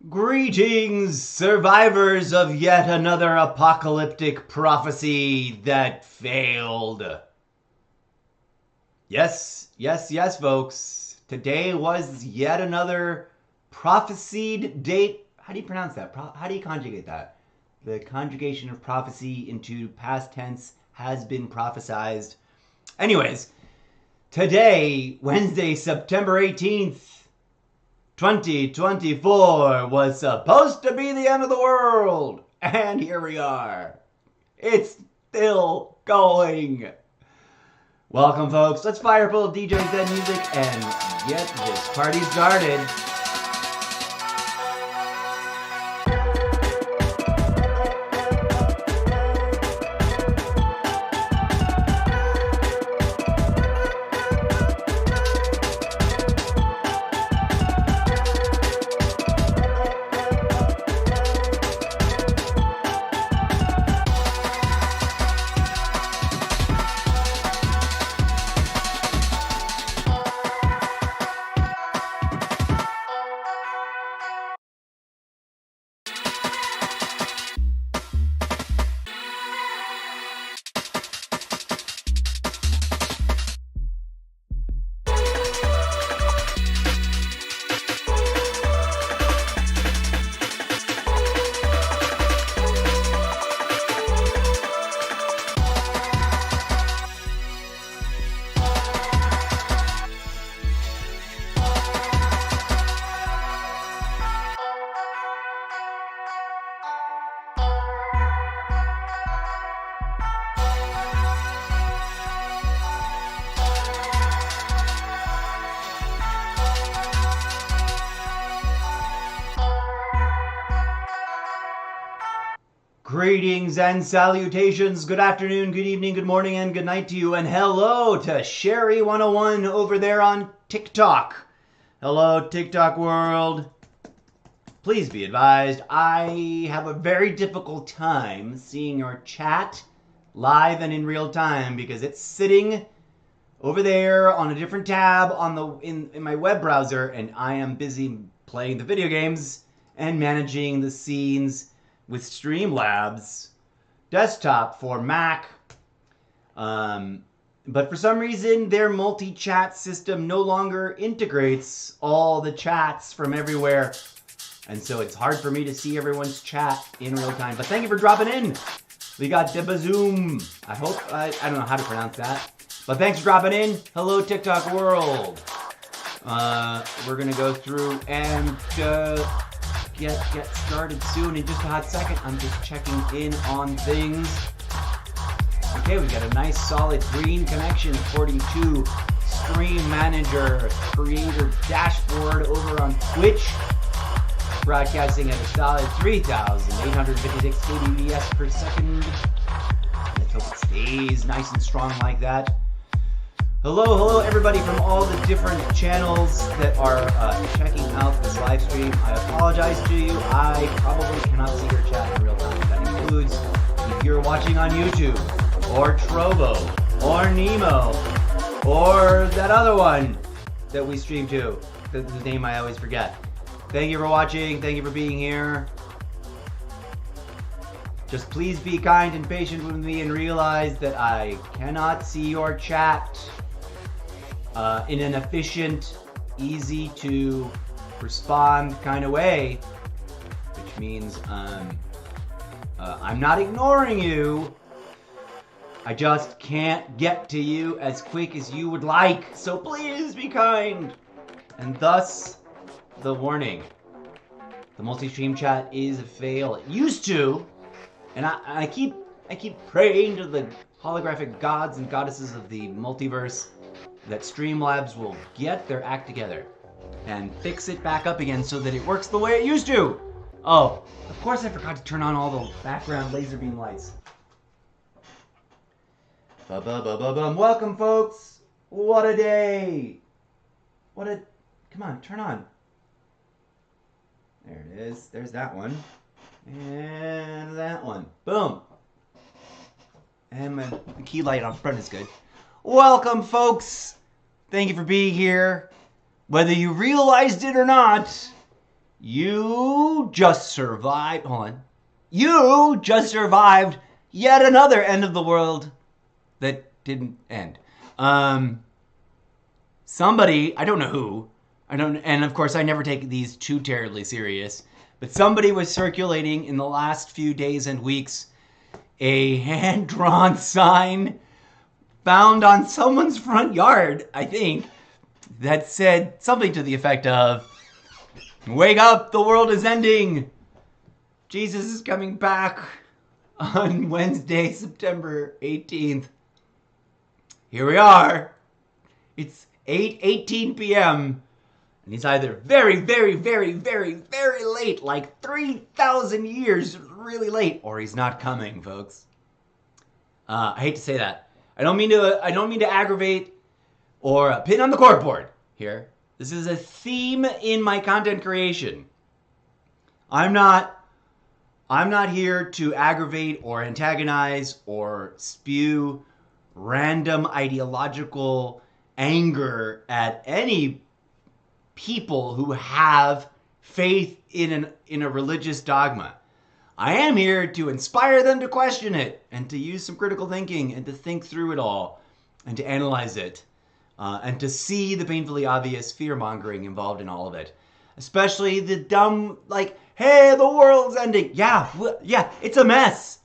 Greetings, survivors of yet another apocalyptic prophecy that failed. Yes, folks. Today was yet another prophesied date. How do you pronounce that? How do you conjugate that? The conjugation of prophecy into past tense has been prophesized. Anyways, today, Wednesday, September 18th, 2024 was supposed to be the end of the world, and here we are. It's still going. Welcome, folks. Let's fire full of DJ Zen music and get this party started. Greetings and salutations. Good afternoon, good evening, good morning, and good night to you. And hello to Sherry101 over there on TikTok. Hello, TikTok world. Please be advised, I have a very difficult time seeing your chat live and in real time because it's sitting over there on a different tab on in my web browser, and I am busy playing the video games and managing the scenes with Streamlabs desktop for Mac. But for some reason, their multi-chat system no longer integrates all the chats from everywhere. And so it's hard for me to see everyone's chat in real time. But thank you for dropping in. We got Debazoom. I don't know how to pronounce that. But thanks for dropping in. Hello, TikTok world. We're going to go through and get started soon in just a hot second. I'm just checking in on things. Okay, we got a nice solid green connection according to Stream Manager Creator Dashboard over on Twitch. Broadcasting at a solid 3,856 kbps per second. Let's hope it stays nice and strong like that. Hello everybody from all the different channels that are checking out this live stream. I apologize to you. I probably cannot see your chat in real time. That includes if you're watching on YouTube, or Trovo, or Nemo, or that other one that we stream to. The name I always forget. Thank you for watching. Thank you for being here. Just please be kind and patient with me and realize that I cannot see your chat in an efficient, easy to respond kind of way, which means I'm not ignoring you. I just can't get to you as quick as you would like. So please be kind. And thus, the warning. The multi-stream chat is a fail. It used to, and I keep praying to the holographic gods and goddesses of the multiverse that Streamlabs will get their act together and fix it back up again so that it works the way it used to. Oh, of course I forgot to turn on all the background laser beam lights. Ba-ba-ba-ba-bum. Welcome, folks. What a day. Come on, turn on. There it is. There's that one. And that one. Boom. And the key light on front is good. Welcome, folks. Thank you for being here. Whether you realized it or not, You just survived. Hold on. You just survived yet another end of the world that didn't end. Somebody, I don't know who, and of course I never take these too terribly serious, but somebody was circulating in the last few days and weeks a hand-drawn sign found on someone's front yard, I think, that said something to the effect of, "Wake up, the world is ending. Jesus is coming back on Wednesday, September 18th. Here we are. It's 8:18 p.m. and he's either very, very, very, very, very late, like 3,000 years really late, or he's not coming, folks." I hate to say that. I don't mean to aggravate or pin on the corkboard here. This is a theme in my content creation. I'm not here to aggravate or antagonize or spew random ideological anger at any people who have faith in a religious dogma. I am here to inspire them to question it and to use some critical thinking and to think through it all and to analyze it and to see the painfully obvious fear-mongering involved in all of it. Especially the dumb, like, hey, the world's ending. Yeah, it's a mess.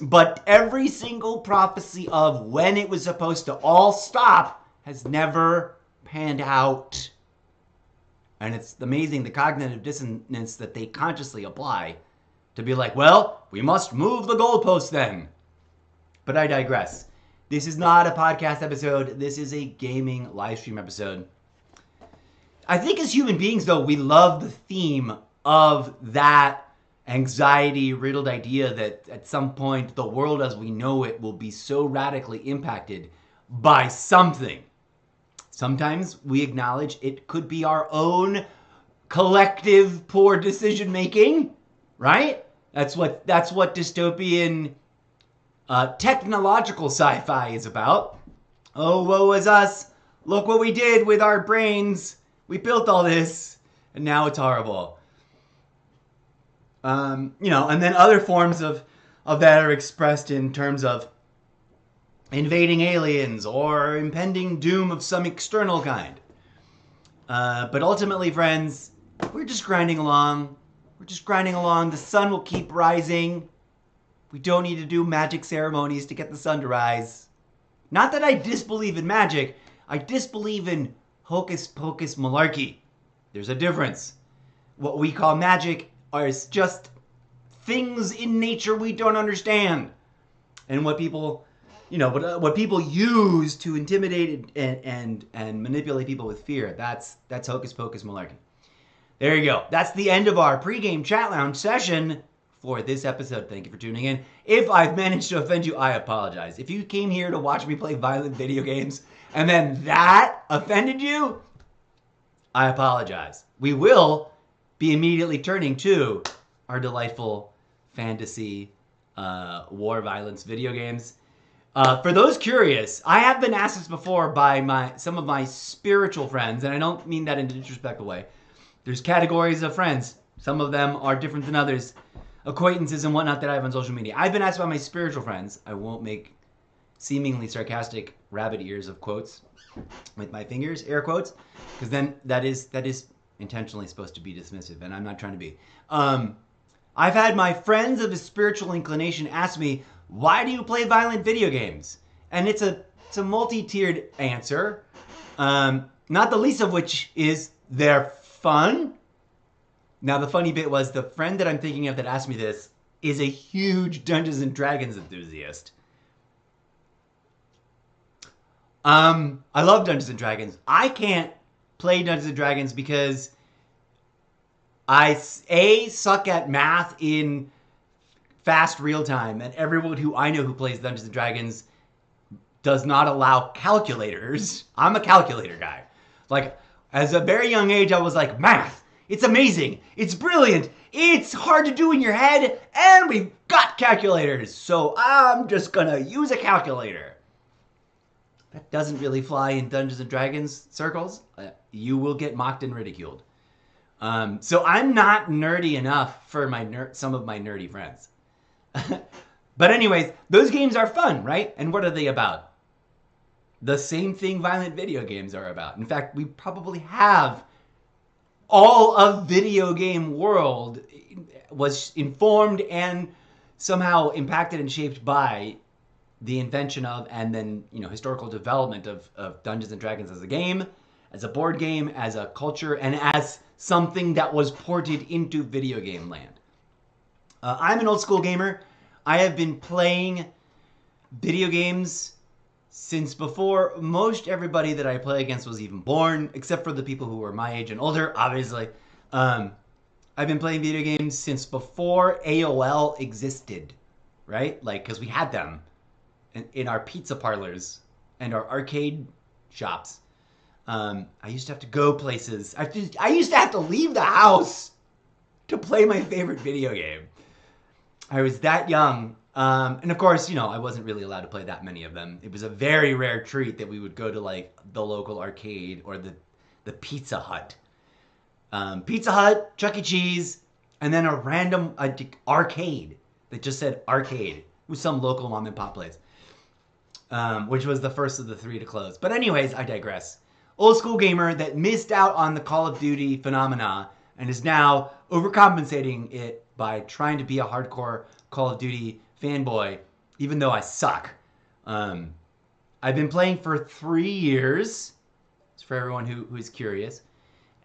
But every single prophecy of when it was supposed to all stop has never panned out. And it's amazing the cognitive dissonance that they consciously apply to be like, well, we must move the goalposts then. But I digress. This is not a podcast episode. This is a gaming live stream episode. I think as human beings, though, we love the theme of that anxiety-riddled idea that at some point the world as we know it will be so radically impacted by something. Sometimes we acknowledge it could be our own collective poor decision-making, right? That's what dystopian technological sci-fi is about. Oh, woe is us. Look what we did with our brains. We built all this, and now it's horrible. And then other forms of that are expressed in terms of invading aliens or impending doom of some external kind. But ultimately, friends, we're just grinding along. The sun will keep rising. We don't need to do magic ceremonies to get the sun to rise. Not that I disbelieve in magic. I disbelieve in hocus pocus malarkey. There's a difference. What we call magic are just things in nature we don't understand. And what people, what people use to intimidate and manipulate people with fear, that's hocus pocus malarkey. There you go. That's the end of our pregame chat lounge session for this episode. Thank you for tuning in. If I've managed to offend you, I apologize. If you came here to watch me play violent video games and then that offended you, I apologize. We will be immediately turning to our delightful fantasy war violence video games. For those curious, I have been asked this before by some of my spiritual friends, and I don't mean that in a disrespectful way. There's categories of friends. Some of them are different than others. Acquaintances and whatnot that I have on social media. I've been asked by my spiritual friends. I won't make seemingly sarcastic rabbit ears of quotes with my fingers, air quotes, because then that is intentionally supposed to be dismissive, and I'm not trying to be. I've had my friends of a spiritual inclination ask me, why do you play violent video games? And it's a multi-tiered answer, not the least of which is they're fun. Now, the funny bit was the friend that I'm thinking of that asked me this is a huge Dungeons & Dragons enthusiast. I love Dungeons & Dragons. I can't play Dungeons & Dragons because I, suck at math in fast real time, and everyone who I know who plays Dungeons & Dragons does not allow calculators. I'm a calculator guy. Like, as a very young age, I was like, math. It's amazing. It's brilliant. It's hard to do in your head, and we've got calculators. So I'm just gonna use a calculator. That doesn't really fly in Dungeons & Dragons circles. You will get mocked and ridiculed. So I'm not nerdy enough for some of my nerdy friends. But anyways, those games are fun, right? And what are they about? The same thing violent video games are about. In fact, we probably have all of video game world was informed and somehow impacted and shaped by the invention of and then, historical development of Dungeons and Dragons as a game, as a board game, as a culture, and as something that was ported into video game land. I'm an old school gamer. I have been playing video games since before most everybody that I play against was even born, except for the people who were my age and older, obviously. I've been playing video games since before AOL existed, right? Like, because we had them in our pizza parlors and our arcade shops. I used to have to go places. I used to have to leave the house to play my favorite video game. I was that young. And of course, I wasn't really allowed to play that many of them. It was a very rare treat that we would go to like the local arcade or the Pizza Hut. Pizza Hut, Chuck E. Cheese, and then a random arcade that just said arcade with some local mom and pop place. Which was the first of the three to close. But anyways, I digress. Old school gamer that missed out on the Call of Duty phenomena and is now overcompensating it by trying to be a hardcore Call of Duty fanboy, even though I suck. I've been playing for 3 years. It's for everyone who is curious.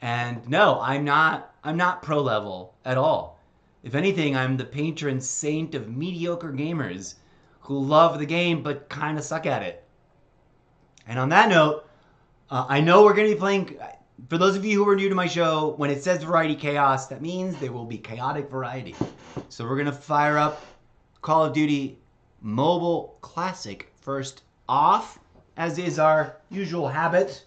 And no, I'm not pro level at all. If anything, I'm the patron saint of mediocre gamers who love the game but kind of suck at it. And on that note, I know we're going to be playing, for those of you who are new to my show, when it says Variety Chaos, that means there will be chaotic variety. So we're going to fire up Call of Duty Mobile Classic first off, as is our usual habit.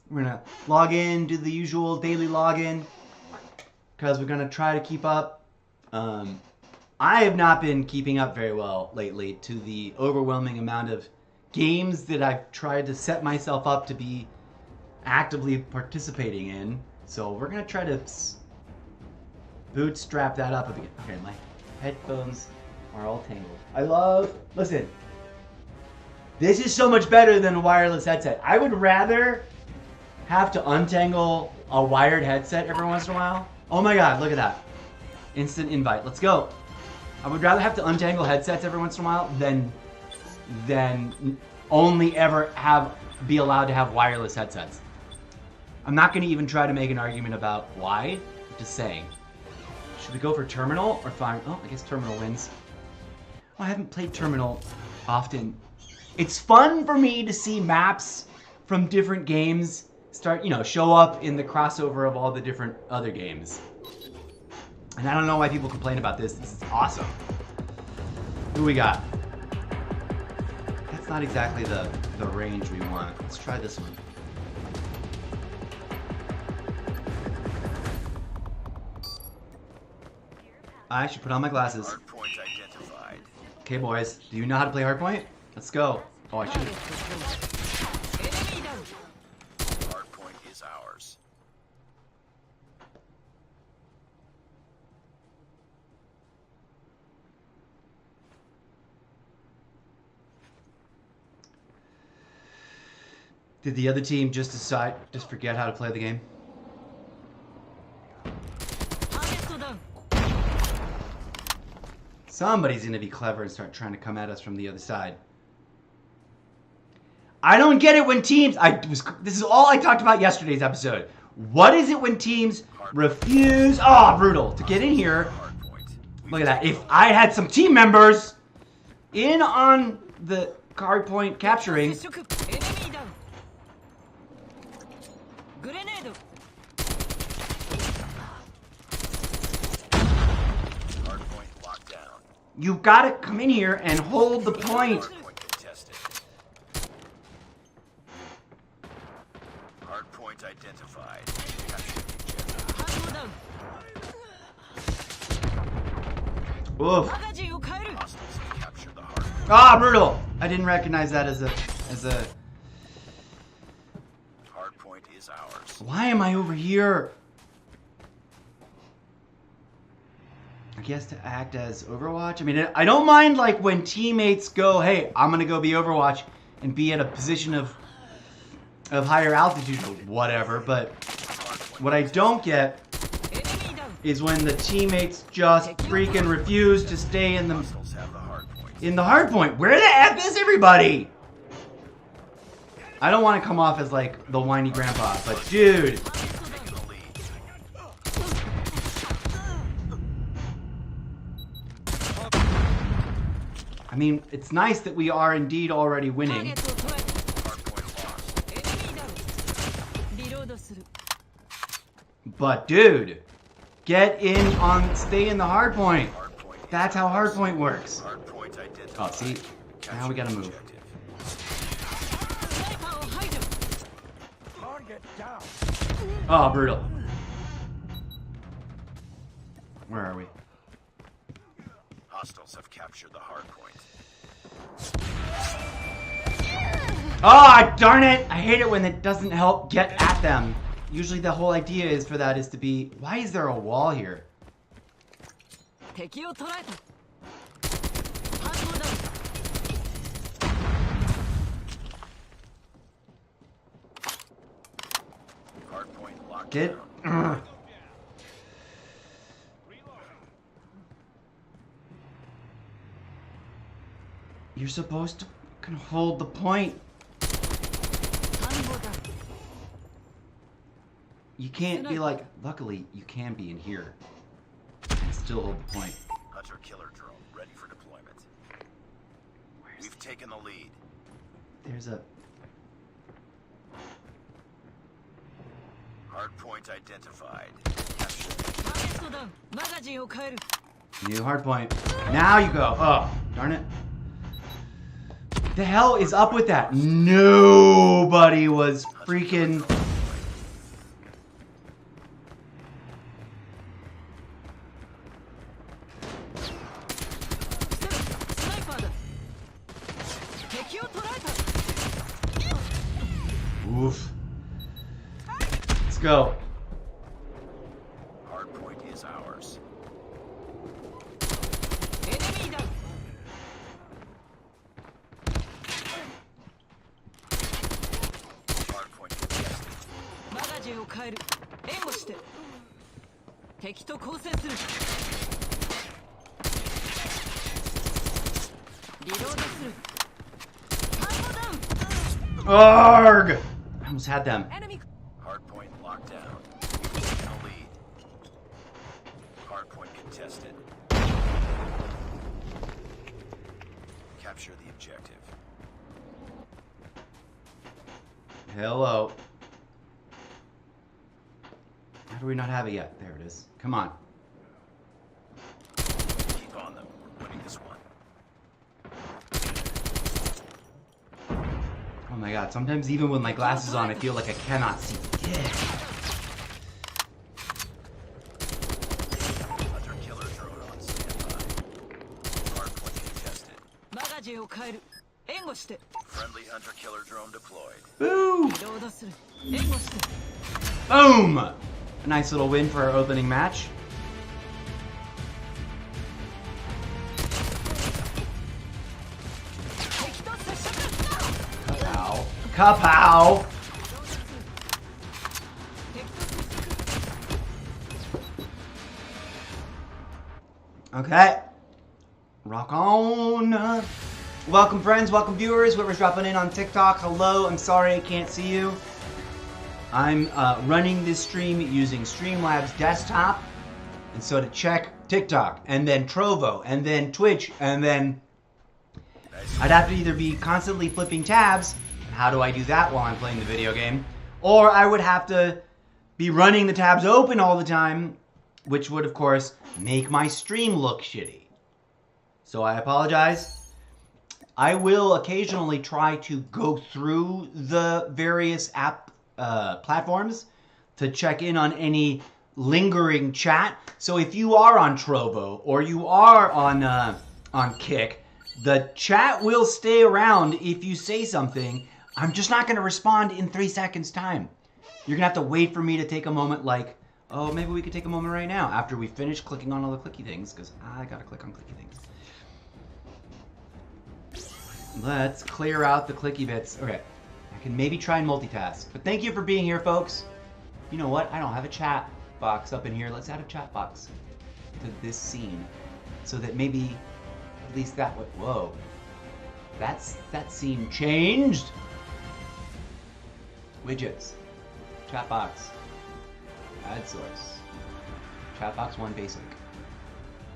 We're going to log in, do the usual daily login, because we're going to try to keep up. I have not been keeping up very well lately to the overwhelming amount of games that I've tried to set myself up to be actively participating in. So we're going to try to bootstrap that up a bit. Okay, my headphones are all tangled. Listen, this is so much better than a wireless headset. I would rather have to untangle a wired headset every once in a while. Oh my God, look at that. Instant invite, let's go. I would rather have to untangle headsets every once in a while than only ever be allowed to have wireless headsets. I'm not going to even try to make an argument about why. I'm just saying. Should we go for Terminal or Fire? Oh, I guess Terminal wins. Oh, I haven't played Terminal often. It's fun for me to see maps from different games show up in the crossover of all the different other games. And I don't know why people complain about this. This is awesome. Who we got? That's not exactly the range we want. Let's try this one. I should put on my glasses. Hardpoint identified. Okay, boys. Do you know how to play Hardpoint? Let's go. Oh, I should. Hardpoint is ours. Did the other team just forget how to play the game? Somebody's gonna be clever and start trying to come at us from the other side. I don't get it when teams... This is all I talked about yesterday's episode. What is it when teams refuse... Oh, brutal. To get in here. Look at that. If I had some team members in on the hard point capturing... You gotta come in here and hold the point. Hardpoint identified. Oof. Ah, brutal. I didn't recognize that as a. Hardpoint is ours. Why am I over here? I guess to act as Overwatch. I mean, I don't mind like when teammates go, "Hey, I'm gonna go be Overwatch and be at a position of higher altitude or whatever." But what I don't get is when the teammates just freaking refuse to stay in the hard point. Where the F is everybody? I don't want to come off as like the whiny grandpa, but dude. I mean, it's nice that we are indeed already winning. But dude, get in on, stay in the hard point. That's how hard point works. Oh, see? Now we gotta move. Oh, brutal. Where are we? Hostiles have captured the hard point. Oh, darn it! I hate it when it doesn't help get at them. Usually the whole idea is for that is to be, why is there a wall here? Hard point locked Get. down. You're supposed to fucking hold the point. You can't be like, luckily you can be in here and still hold the point. Hunter killer drone ready for deployment. We've taken the lead. There's a Hard point identified. new hard point. Now you go. Oh, darn it. The hell is up with that? Nobody was freaking... Oof. Let's go. Hard point is ours. Hard point contested. Arg! I almost had them. Hard point locked down. We've taken the lead. Hard point contested. Capture the objective. Hello. How do we not have it yet? There it is. Come on. Keep on them. We're winning this one. Oh my god, sometimes even with my glasses on, I feel like I cannot see. Hunter killer drone on standby. Hard point contested. Friendly hunter killer drone deployed. Boo! Boom! A nice little win for our opening match. Kapow. Kapow! Okay. Rock on. Welcome friends, welcome viewers, whoever's dropping in on TikTok. Hello, I'm sorry I can't see you. I'm running this stream using Streamlabs desktop. And so to check TikTok, and then Trovo, and then Twitch, and then I'd have to either be constantly flipping tabs. How do I do that while I'm playing the video game? Or I would have to be running the tabs open all the time, which would, of course, make my stream look shitty. So I apologize. I will occasionally try to go through the various app platforms to check in on any lingering chat. So if you are on Trovo or you are on Kick, the chat will stay around if you say something. I'm just not going to respond in 3 seconds time. You're going to have to wait for me to take a moment like Oh, maybe we could take a moment right now after we finish clicking on all the clicky things, because I gotta click on clicky things. Let's clear out the clicky bits. Okay, I can maybe try and multitask. But thank you for being here, folks. You know what? I don't have a chat box up in here. Let's add a chat box to this scene, so that maybe at least that would. Whoa, that scene changed. Widgets, chat box, add source, chat box 1 basic.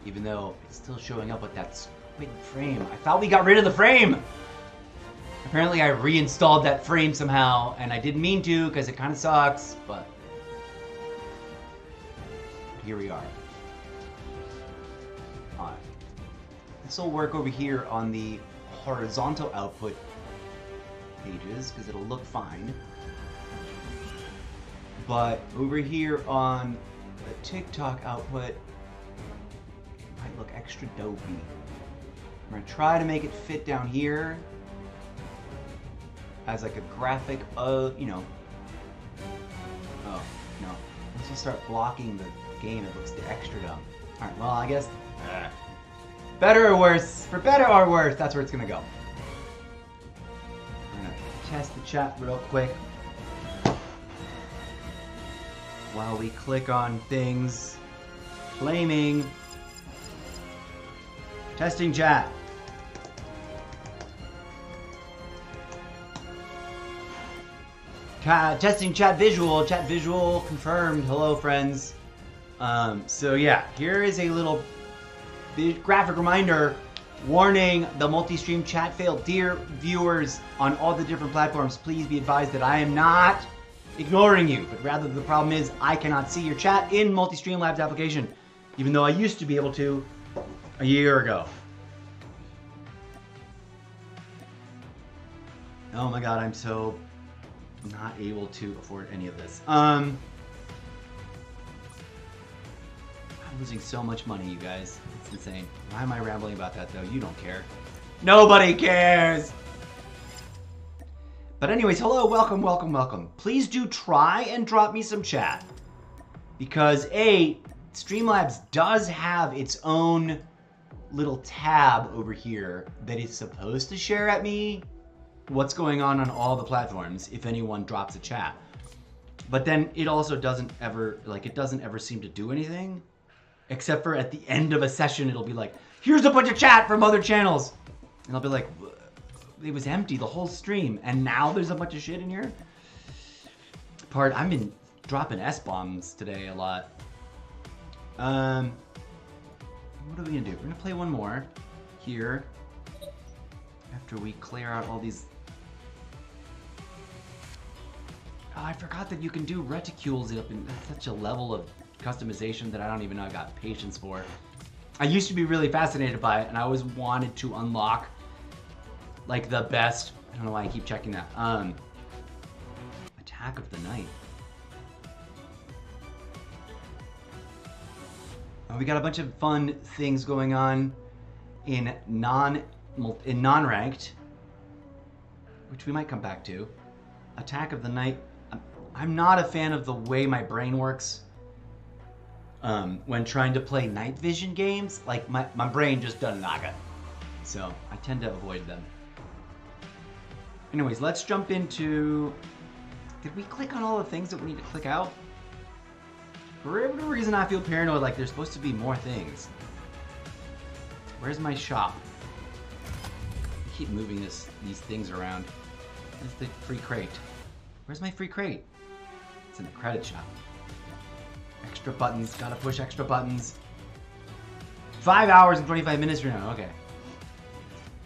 Even though it's still showing up with that squid frame. I thought we got rid of the frame. Apparently I reinstalled that frame somehow, and I didn't mean to because it kind of sucks, but here we are. Alright. This will work over here on the horizontal output pages because it'll look fine. But over here on the TikTok output, it might look extra dopey. I'm gonna try to make it fit down here as like a graphic, you know. Oh, no. Once you start blocking the game, it looks extra dumb. Alright, well, I guess, better or worse, for better or worse, that's where it's gonna go. I'm gonna test the chat real quick while we click on things. Flaming. Testing chat. Testing chat visual. Chat visual confirmed. Hello, friends. So yeah, here is a little graphic reminder warning the multi-stream chat failed. Dear viewers on all the different platforms, please be advised that I am not ignoring you, but rather the problem is I cannot see your chat in Multi-Stream Labs application, even though I used to be able to a year ago. Oh my god, I'm so not able to afford any of this. I'm losing so much money, you guys. It's insane. Why am I rambling about that, though? You don't care. Nobody cares! But anyways, hello, welcome, welcome, welcome. Please do try and drop me some chat. Because Streamlabs does have its own little tab over here that is supposed to share at me what's going on all the platforms if anyone drops a chat. But then it also doesn't ever, like, it doesn't ever seem to do anything. Except for at the end of a session, it'll be like, here's a bunch of chat from other channels. And I'll be like, it was empty the whole stream, and now there's a bunch of shit in here? I've been dropping S-bombs today a lot. What are we gonna do? We're gonna play one more here after we clear out all these. Oh, I forgot that you can do reticules up in such a level of customization that I don't even know I got patience for. I used to be really fascinated by it, and I always wanted to unlock like the best. I don't know why I keep checking that. Attack of the night. We got a bunch of fun things going on in non-ranked, which we might come back to. Attack of the night. I'm not a fan of the way my brain works when trying to play night vision games. Like my brain just doesn't knock it, so I tend to avoid them. Anyways, let's jump into... Did we click on all the things that we need to click out? For whatever reason, I feel paranoid like there's supposed to be more things. Where's my shop? I keep moving these things around. Where's the free crate? Where's my free crate? It's in the credit shop. Extra buttons. Gotta push extra buttons. 5 hours and 25 minutes from now. Okay.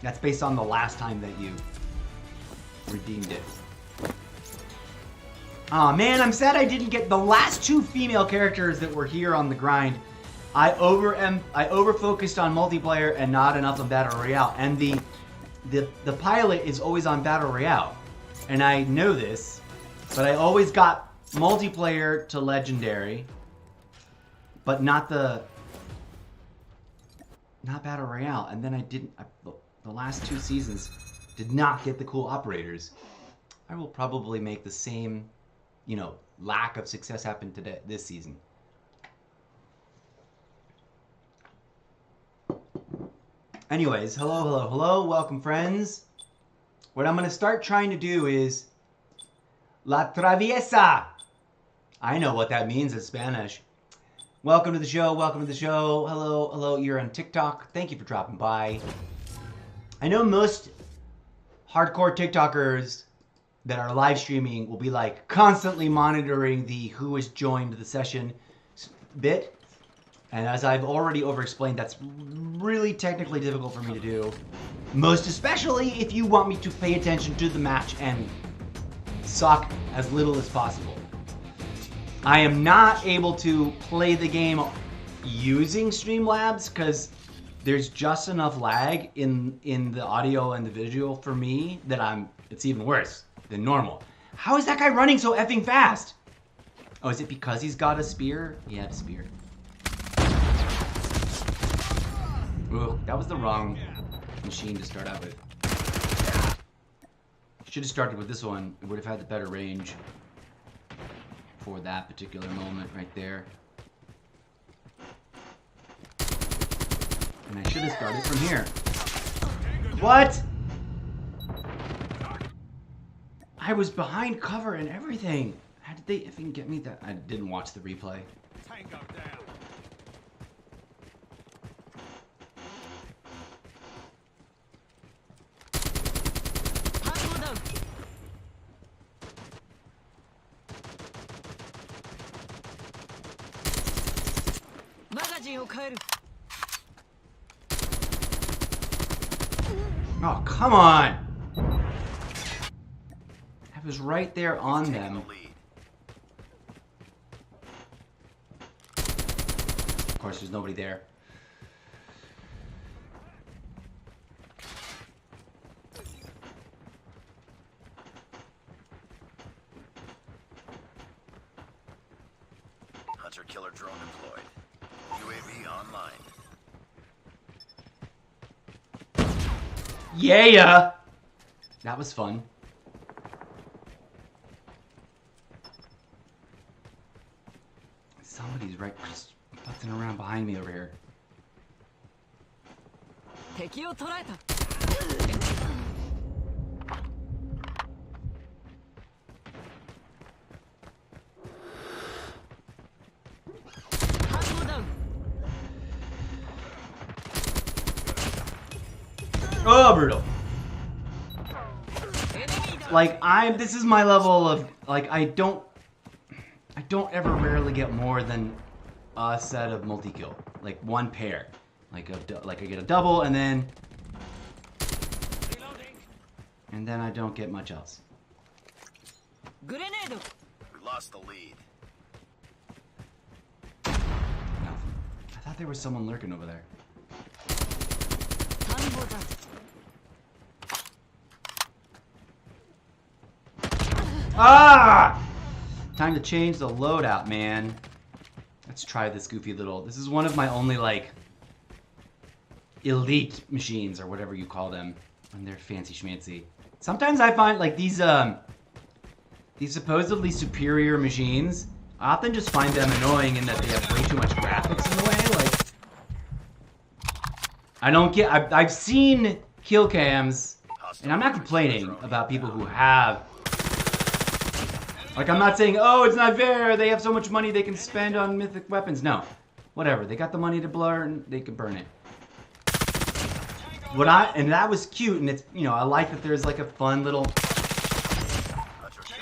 That's based on the last time that you redeemed it. Aw, man, I'm sad I didn't get the last 2 female characters that were here on the grind. I over-focused on multiplayer and not enough on Battle Royale. And the pilot is always on Battle Royale. And I know this, but I always got multiplayer to Legendary, but not Battle Royale. And then I didn't, the last 2 seasons did not get the cool operators. I will probably make the same, lack of success happen this season. Anyways, hello. Welcome, friends. What I'm going to start trying to do is La Traviesa. I know what that means in Spanish. Welcome to the show. Hello. You're on TikTok. Thank you for dropping by. I know most hardcore TikTokers that are live streaming will be like constantly monitoring the who has joined the session bit. And as I've already over-explained, that's really technically difficult for me to do. Most especially if you want me to pay attention to the match and suck as little as possible. I am not able to play the game using Streamlabs because there's just enough lag in the audio and the visual for me that it's even worse than normal. How is that guy running so effing fast? Oh, is it because he's got a spear? He had a spear. Ooh, that was the wrong machine to start out with. Should have started with this one. It would have had the better range for that particular moment right there. And I should have started from here. What? I was behind cover and everything. How did they even get me that? I didn't watch the replay. Tango down. Oh, come on! I was right there on them. Of course, there's nobody there. Hunter-killer drone deployed. UAV online. Yeah! That was fun. Somebody's right just futzing around behind me over here. Oh, brutal. Like, this is my level of, like, I don't ever rarely get more than a set of multi-kill. Like, one pair. Like I get a double, and then I don't get much else. We lost the lead. Nothing. I thought there was someone lurking over there. Ah! Time to change the loadout, man. Let's try this goofy little... This is one of my only, like, elite machines, or whatever you call them. And they're fancy schmancy. Sometimes I find, like, these supposedly superior machines, I often just find them annoying in that they have way too much graphics in the way. Like, I don't get... I've seen kill cams, and I'm not complaining about people who have... Like, I'm not saying, oh, it's not fair, they have so much money they can spend on mythic weapons. No. Whatever, they got the money to blur and they can burn it. And that was cute, and it's, you know, I like that there's like a fun little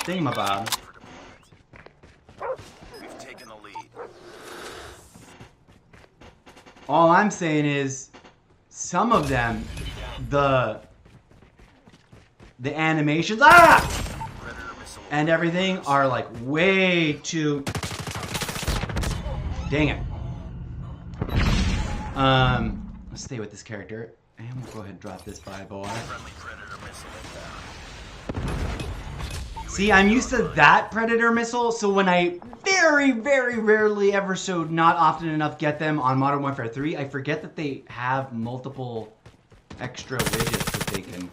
thingamabob. We've taken the lead. All I'm saying is, some of them, the animations, and everything are like way too... Dang it. Let's stay with this character. And we'll go ahead and drop this by boy. See, I'm used to that Predator missile, so when I very, very rarely ever, so not often enough, get them on Modern Warfare 3, I forget that they have multiple extra widgets that they can...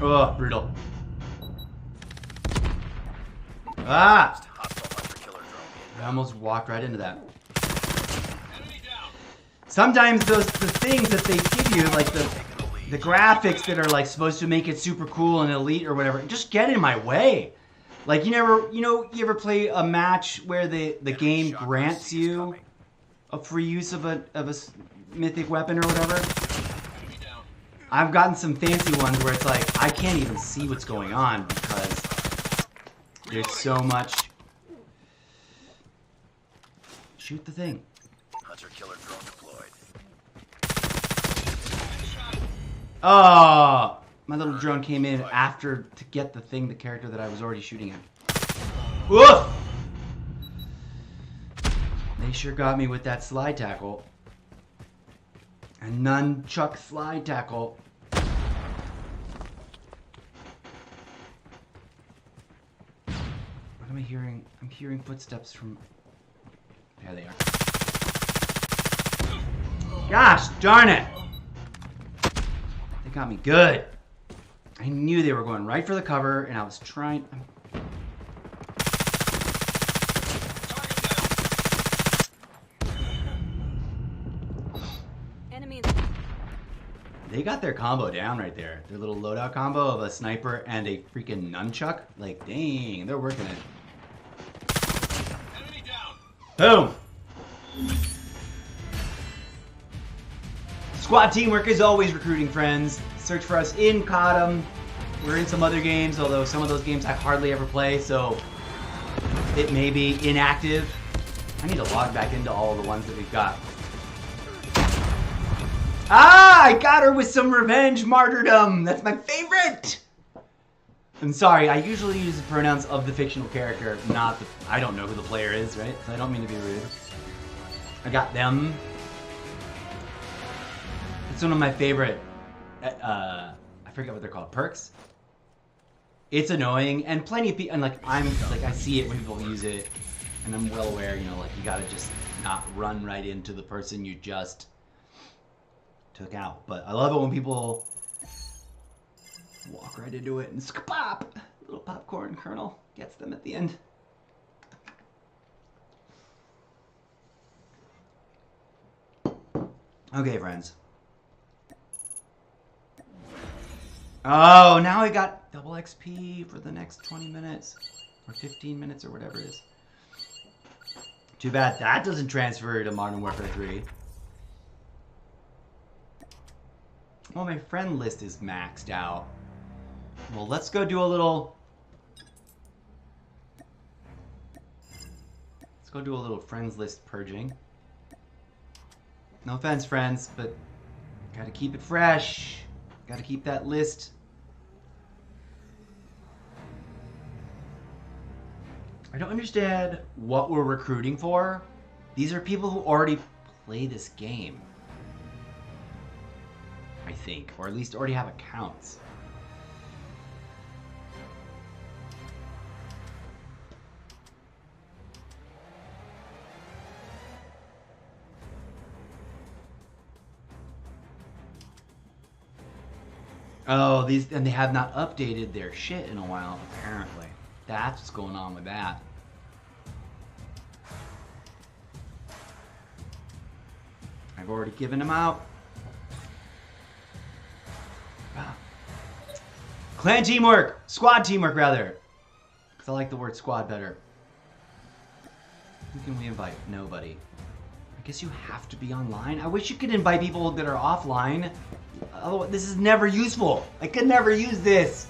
Oh, brutal. Ah! Hostile hunter-killer drone I almost walked right into that. Sometimes the things that they give you, like the graphics that are like supposed to make it super cool and elite or whatever, just get in my way. Like you ever play a match where the game grants you a free use of a mythic weapon or whatever? I've gotten some fancy ones where it's like I can't even see what's going on because there's so much. Shoot the thing. Hunter-killer drone deployed. Oh, my little drone came in after to get the character that I was already shooting at. Woof! They sure got me with that slide tackle. A nunchuck slide tackle. What am I hearing? I'm hearing footsteps from... There they are. Gosh darn it! They got me good. I knew they were going right for the cover, and I was trying... They got their combo down right there. Their little loadout combo of a sniper and a freaking nunchuck. Like, dang, they're working it. Enemy down. Boom! Squad teamwork is always recruiting, friends. Search for us in COD. We're in some other games, although some of those games I hardly ever play, so it may be inactive. I need to log back into all the ones that we've got. Ah, I got her with some revenge martyrdom. That's my favorite. I'm sorry, I usually use the pronouns of the fictional character, not the... I don't know who the player is, right? So I don't mean to be rude. I got them. It's one of my favorite, I forget what they're called, perks. It's annoying, and plenty of people, and like, I see it when people use it, and I'm well aware, you know, like, you gotta just not run right into the person you just took out. But I love it when people walk right into it and pop! Little popcorn kernel gets them at the end. Okay, friends. Oh, now I got double XP for the next 20 minutes. Or 15 minutes or whatever it is. Too bad that doesn't transfer to Modern Warfare 3. Well, my friend list is maxed out. Well, let's go do a little... Let's go do a little friends list purging. No offense, friends, but gotta keep it fresh. Gotta keep that list. I don't understand what we're recruiting for. These are people who already play this game. I think. Or at least already have accounts. Oh, and they have not updated their shit in a while, apparently. That's what's going on with that. I've already given them out. Wow. Clan teamwork! Squad teamwork, rather. Because I like the word squad better. Who can we invite? Nobody. I guess you have to be online. I wish you could invite people that are offline. Oh, this is never useful. I could never use this.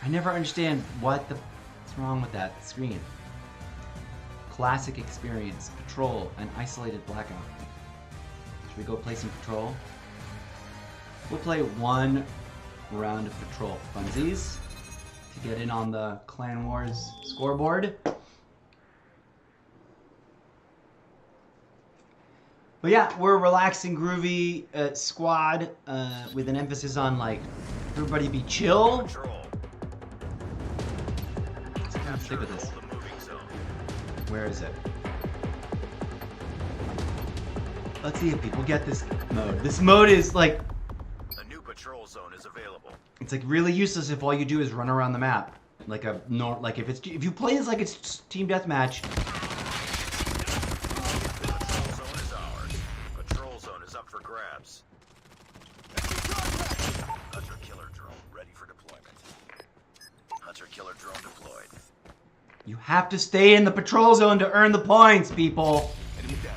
I never understand what's wrong with that screen. Classic experience, patrol, and isolated blackout. Should we go play some patrol? We'll play one round of patrol funsies to get in on the Clan Wars scoreboard. But yeah, we're a relaxing, groovy squad with an emphasis on like everybody be chill. Let's kind of stick with this. Where is it? Let's see if people get this mode. This mode is like patrol zone is available. It's like really useless if all you do is run around the map. Like if you play this like it's team deathmatch. Patrol zone is ours. Patrol zone is up for grabs. Hunter killer drone ready for deployment. Hunter killer drone deployed. You have to stay in the patrol zone to earn the points, people. Enemy down.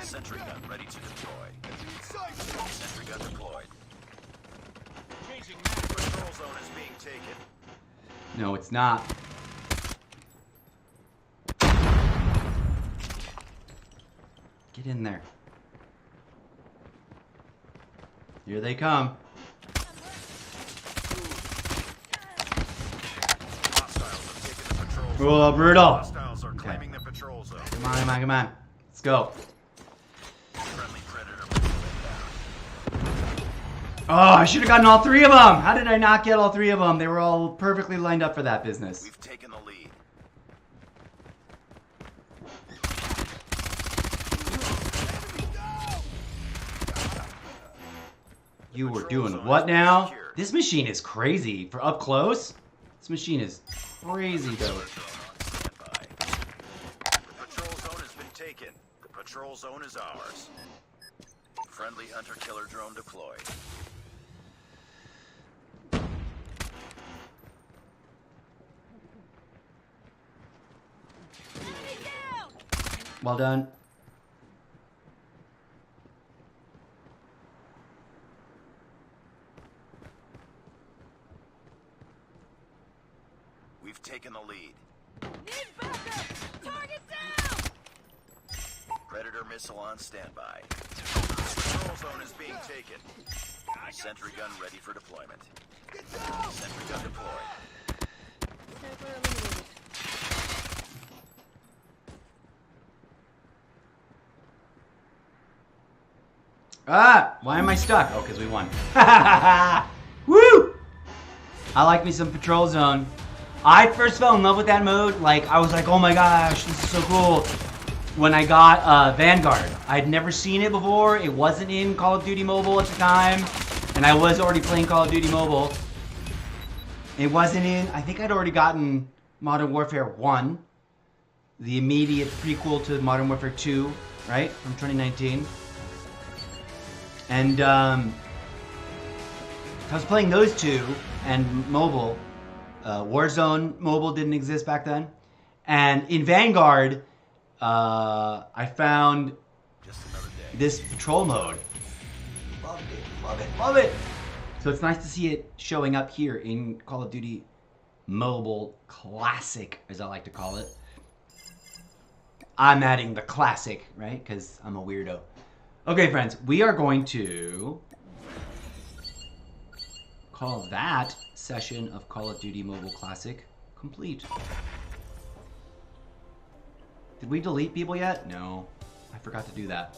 Sentry gun ready to deploy. Sentry gun deployed. Patrol zone is being taken. No, it's not. Get in there. Here they come. Hostiles have taken the patrol zone. Oh, brutal. Hostiles are claiming the patrol zone. Come on, come on, come on. Let's go. Friendly predator down. Oh, I should have gotten all three of them. How did I not get all three of them? They were all perfectly lined up for that business. We've taken the lead. You were Patrol doing zone what is now? secured. This machine is crazy. For up close? This machine is crazy, though. Killer drone on standby. The patrol zone has been taken. The patrol zone is ours. Friendly hunter killer drone deployed. Well done. We've taken the lead. Need backup! Target down! Predator missile on standby. Patrol zone is being taken. Sentry gun ready for deployment. Sentry gun deployed. Sniper eliminated. Ah! Why am I stuck? Oh, because we won. Woo! I like me some Patrol Zone. I first fell in love with that mode. Like, I was like, oh my gosh, this is so cool. When I got Vanguard. I'd never seen it before. It wasn't in Call of Duty Mobile at the time. And I was already playing Call of Duty Mobile. It wasn't in... I think I'd already gotten Modern Warfare 1. The immediate prequel to Modern Warfare 2, right? From 2019. And I was playing those two and mobile. Warzone mobile didn't exist back then. And in Vanguard, I found Just another day. this patrol mode. Loved it, love it, love it. So it's nice to see it showing up here in Call of Duty Mobile Classic, as I like to call it. I'm adding the classic, right? Because I'm a weirdo. Okay, friends, we are going to call that session of Call of Duty Mobile Classic complete. Did we delete people yet? No, I forgot to do that.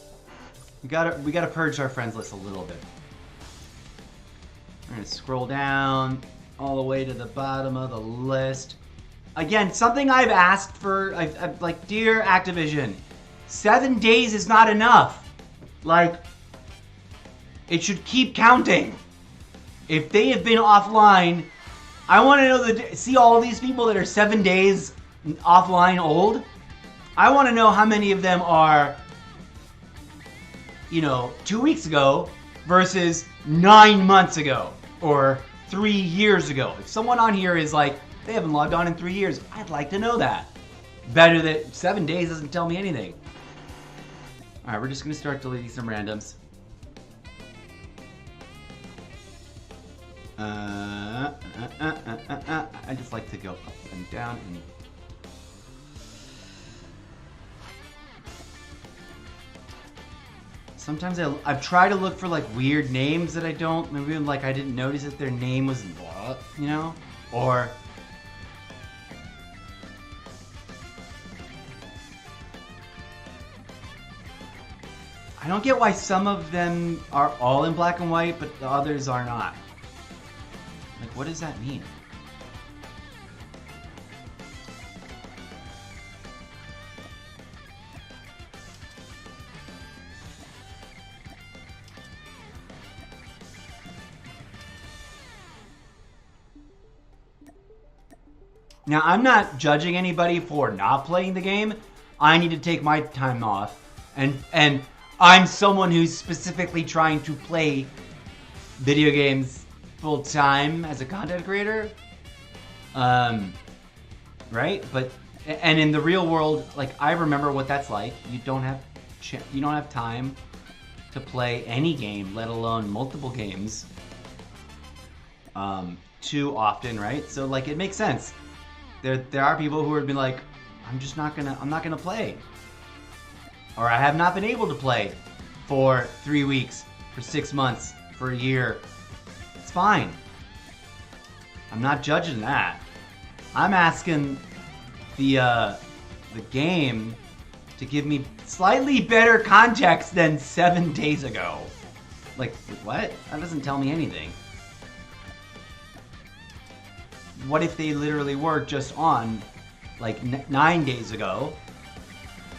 We gotta purge our friends list a little bit. We're gonna scroll down all the way to the bottom of the list. Again, something I've asked for, I've like, dear Activision, 7 days is not enough. Like, it should keep counting. If they have been offline, I want to know see all these people that are 7 days offline old. I want to know how many of them are, 2 weeks ago versus 9 months ago or 3 years ago. If someone on here is like, they haven't logged on in 3 years, I'd like to know that. Better that 7 days doesn't tell me anything. Alright, we're just going to start deleting some randoms. I just like to go up and down and... Sometimes I've tried to look for like weird names that I don't, maybe like I didn't notice that their name was what, or I don't get why some of them are all in black and white, but the others are not. Like, what does that mean? Now, I'm not judging anybody for not playing the game. I need to take my time off. And I'm someone who's specifically trying to play video games full time as a content creator. Right? And in the real world, like, I remember what that's like. You don't have time to play any game, let alone multiple games, too often, right? So, like, it makes sense. There are people who have been like, I'm not gonna play. Or I have not been able to play for 3 weeks, for 6 months, for a year. It's fine. I'm not judging that. I'm asking the game to give me slightly better context than 7 days ago. Like, what? That doesn't tell me anything. What if they literally were just on, like, 9 days ago,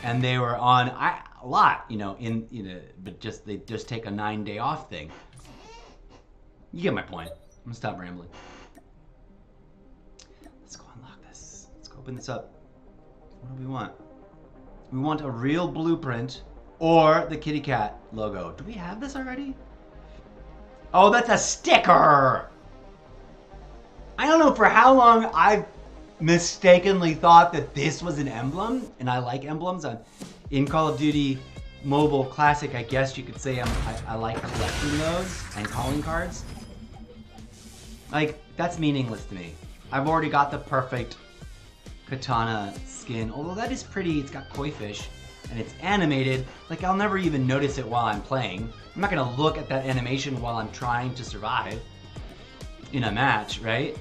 and they were on a lot, but they just take a 9-day off thing. You get my point. I'm gonna stop rambling. Let's go unlock this. Let's go open this up. What do we want? We want a real blueprint or the kitty cat logo. Do we have this already? Oh, that's a sticker! I don't know for how long I've mistakenly thought that this was an emblem, and I like emblems. In Call of Duty Mobile Classic, I guess you could say I like collecting those and calling cards. Like, that's meaningless to me. I've already got the perfect katana skin, although that is pretty. It's got koi fish, and it's animated. Like, I'll never even notice it while I'm playing. I'm not gonna look at that animation while I'm trying to survive in a match, right?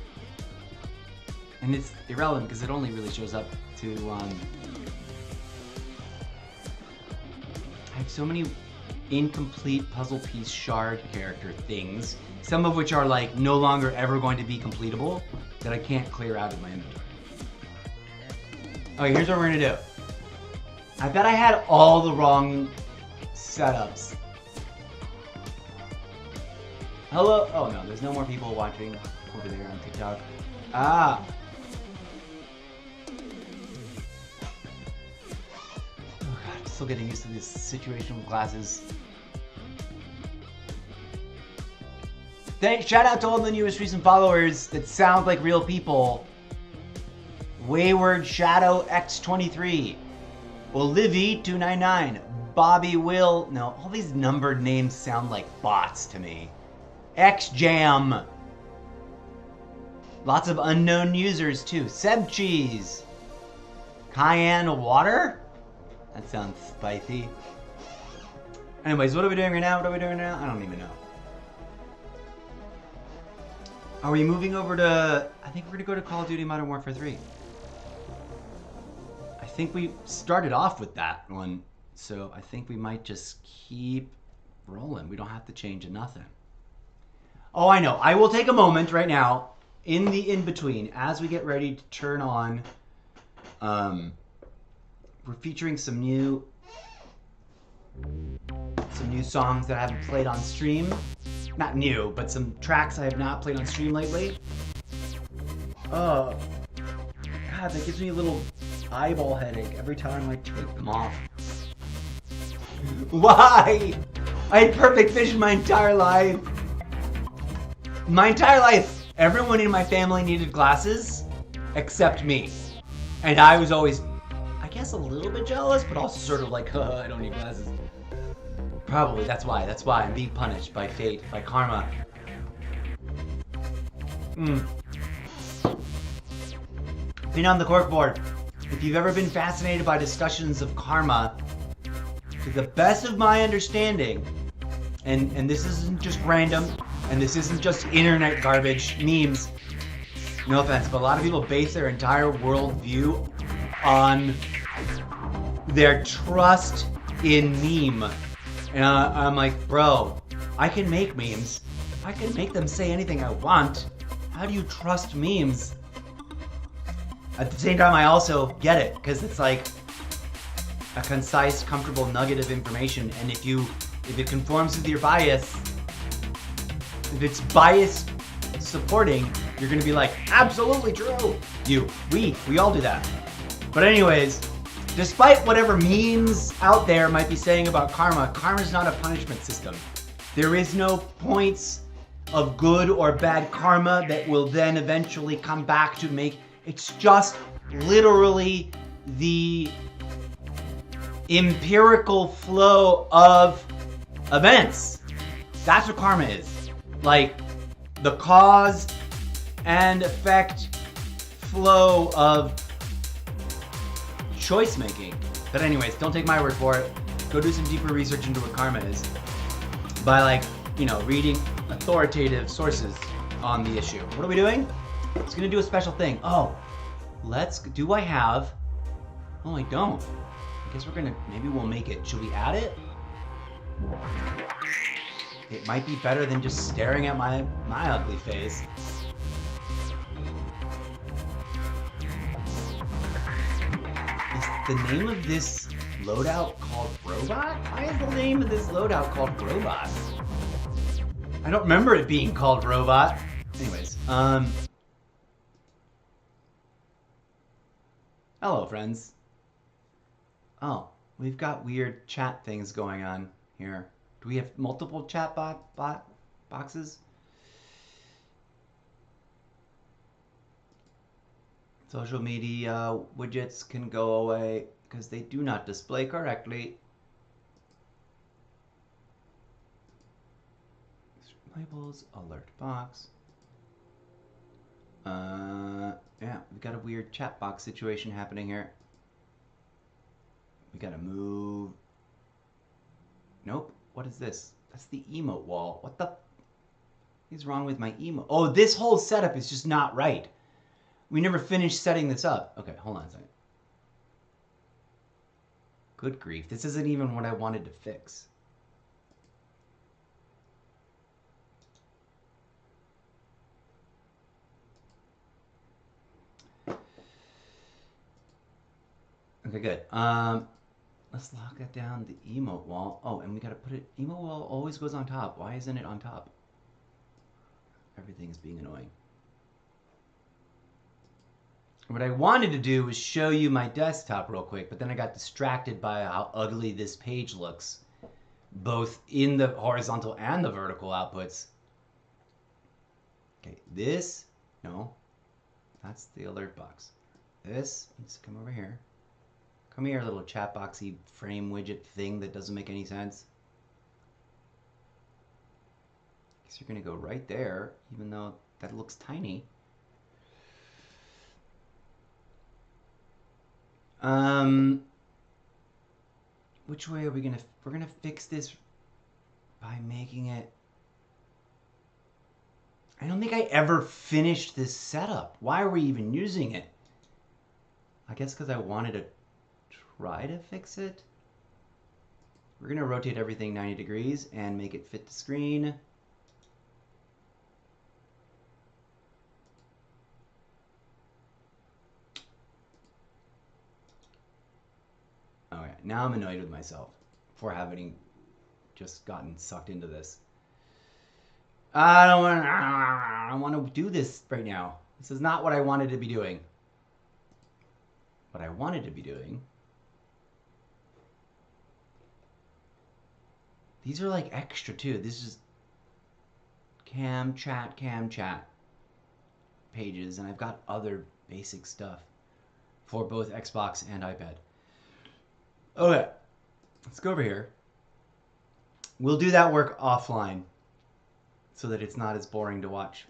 And it's irrelevant because it only really shows up to, I have so many incomplete puzzle piece shard character things, some of which are like no longer ever going to be completable, that I can't clear out of my inventory. Okay, here's what we're gonna do. I bet I had all the wrong setups. Hello? Oh no, there's no more people watching over there on TikTok. Ah! Oh god, still getting used to this situation with glasses. Shout out to all the newest recent followers that sound like real people. Wayward Shadow X23. Olivie299. Bobby Will. No, all these numbered names sound like bots to me. X-Jam. Lots of unknown users too. Seb Cheese. Cayenne Water? That sounds spicy. Anyways, what are we doing right now? What are we doing now? I don't even know. Are we moving over to... I think we're going to go to Call of Duty Modern Warfare 3. I think we started off with that one. So I think we might just keep rolling. We don't have to change nothing. Oh, I know. I will take a moment right now in the in-between as we get ready to turn on. We're featuring some new songs that I haven't played on stream. Not new, but some tracks I have not played on stream lately. Oh, God, that gives me a little eyeball headache every time I take them off. Why? I had perfect vision my entire life. My entire life, everyone in my family needed glasses, except me. And I was always, I guess, a little bit jealous, but also sort of like, I don't need glasses. Probably, that's why I'm being punished by fate, by karma. Pin on the corkboard. If you've ever been fascinated by discussions of karma, to the best of my understanding, and this isn't just random, and this isn't just internet garbage, memes, no offense, but a lot of people base their entire worldview on their trust in meme And I'm like, bro, I can make memes. I can make them say anything I want. How do you trust memes? At the same time, I also get it, because it's like a concise, comfortable nugget of information, and if it conforms with your bias, if it's bias supporting, you're gonna be like, absolutely true. We all do that. But anyways, despite whatever memes out there might be saying about karma, karma's not a punishment system. There is no points of good or bad karma that will then eventually come back to make. It's just literally the empirical flow of events. That's what karma is. Like the cause and effect flow of choice making. But anyways, don't take my word for it. Go do some deeper research into what karma is by reading authoritative sources on the issue. What are we doing? It's gonna do a special thing. Oh, do I have? Oh, I don't. I guess maybe we'll make it. Should we add it? It might be better than just staring at my ugly face. Is the name of this loadout called Robot? Why is the name of this loadout called Robot? I don't remember it being called Robot. Anyways, hello, friends. Oh, we've got weird chat things going on here. Do we have multiple chat boxes? Social media widgets can go away because they do not display correctly. Labels, alert box. Yeah, we've got a weird chat box situation happening here. We gotta move. Nope. What is this? That's the emote wall. What the is wrong with my emote? Oh, this whole setup is just not right. We never finished setting this up. Okay, hold on a second. Good grief. This isn't even what I wanted to fix. Okay, good. Let's lock that down, the emote wall. Oh, and we gotta put it, emote wall always goes on top. Why isn't it on top? Everything's being annoying. What I wanted to do was show you my desktop real quick, but then I got distracted by how ugly this page looks, both in the horizontal and the vertical outputs. Okay, no, that's the alert box. This needs to come over here. Come here, little chat boxy frame widget thing that doesn't make any sense. Guess you're gonna go right there, even though that looks tiny. Which way are we gonna? We're gonna fix this by making it. I don't think I ever finished this setup. Why are we even using it? I guess because I wanted to try to fix it. We're gonna rotate everything 90 degrees and make it fit the screen. Okay, now I'm annoyed with myself for having just gotten sucked into this. I don't want to do this right now. This is not what I wanted to be doing. What I wanted to be doing. These are like extra too. This is cam chat pages, and I've got other basic stuff for both Xbox and iPad. Okay, let's go over here. We'll do that work offline so that it's not as boring to watch.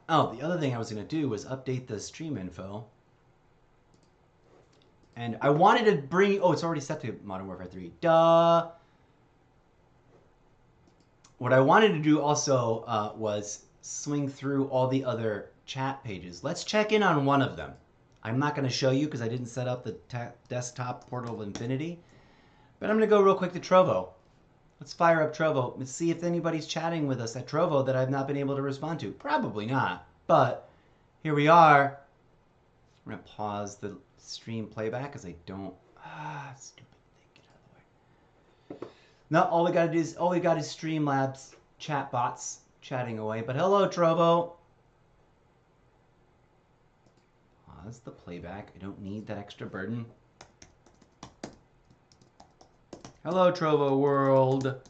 Oh, the other thing I was going to do was update the stream info. And I wanted to bring... Oh, it's already set to Modern Warfare 3. Duh! What I wanted to do also was swing through all the other chat pages. Let's check in on one of them. I'm not going to show you because I didn't set up the desktop Portal of Infinity. But I'm going to go real quick to Trovo. Let's fire up Trovo. Let's see if anybody's chatting with us at Trovo that I've not been able to respond to. Probably not. But here we are. I'm going to pause the stream playback because I don't... stupid thing. Get out of the way. No, all we got is Streamlabs chat bots chatting away. But hello, Trovo. Pause the playback. I don't need that extra burden. Hello, Trovo world.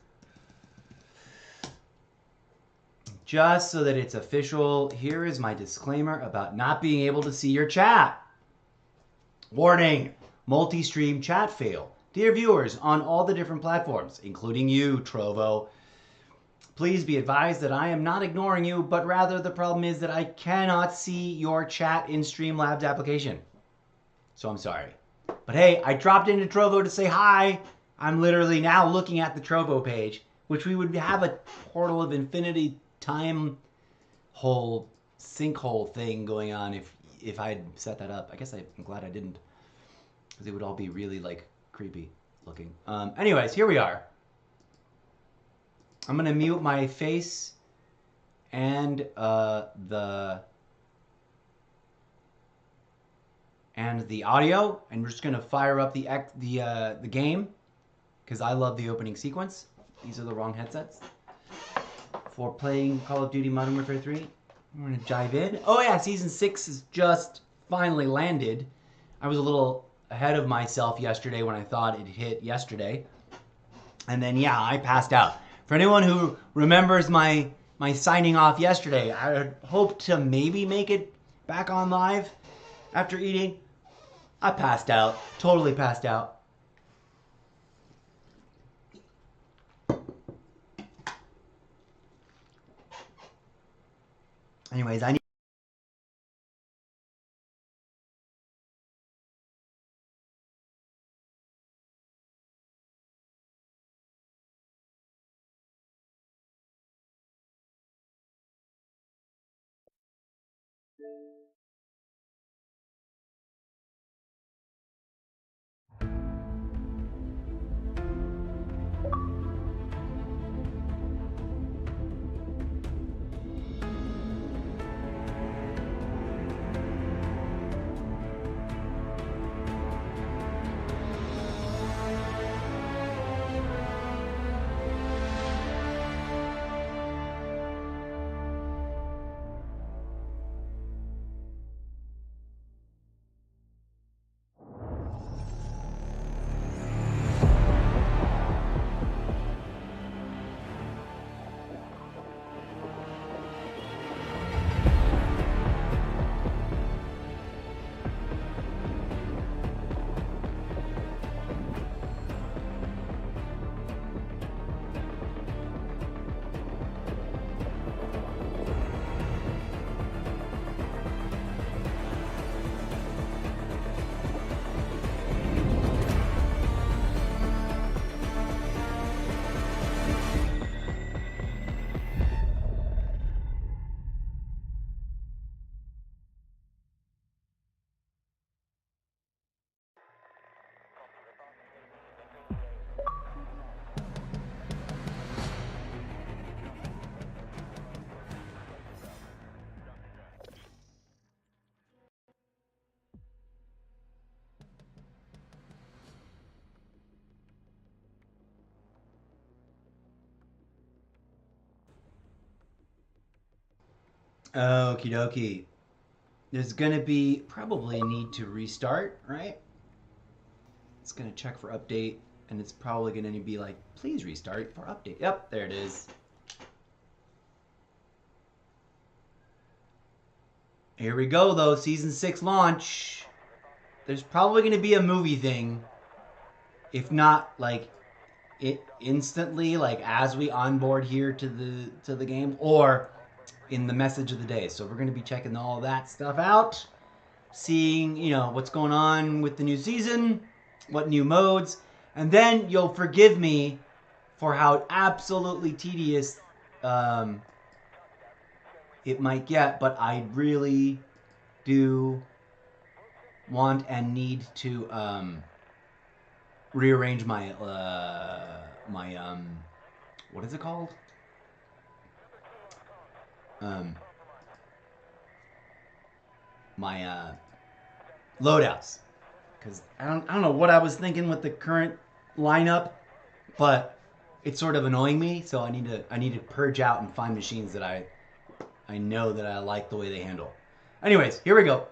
Just so that it's official, here is my disclaimer about not being able to see your chat. Warning, multi-stream chat fail. Dear viewers on all the different platforms, including you, Trovo, please be advised that I am not ignoring you, but rather the problem is that I cannot see your chat in Streamlabs application. So I'm sorry. But hey, I dropped into Trovo to say hi. I'm literally now looking at the Trovo page, which we would have a Portal of Infinity time hole, sinkhole thing going on if I'd set that up. I guess I'm glad I didn't, because it would all be really, like, creepy looking. Anyways, here we are. I'm going to mute my face and the audio, and we're just going to fire up the game, because I love the opening sequence. These are the wrong headsets for playing Call of Duty Modern Warfare 3. We're going to dive in. Oh yeah, Season 6 has just finally landed. I was a little ahead of myself yesterday when I thought it hit yesterday. And then, yeah, I passed out. For anyone who remembers my signing off yesterday, I had hoped to maybe make it back on live after eating. I passed out. Totally passed out. Anyways, I need... Okie dokie. There's gonna be probably a need to restart, right? It's gonna check for update, and it's probably gonna be like, please restart for update. Yep, there it is. Here we go, though. Season 6 launch. There's probably gonna be a movie thing. If not, like, it instantly, like, as we onboard here to the game, or in the message of the day. So we're going to be checking all that stuff out, seeing, you know, what's going on with the new season, what new modes, and then you'll forgive me for how absolutely tedious it might get, but I really do want and need to rearrange my what is it called? My loadouts, because I don't know what I was thinking with the current lineup, but it's sort of annoying me. So I need to purge out and find machines that I know that I like the way they handle. Anyways, here we go.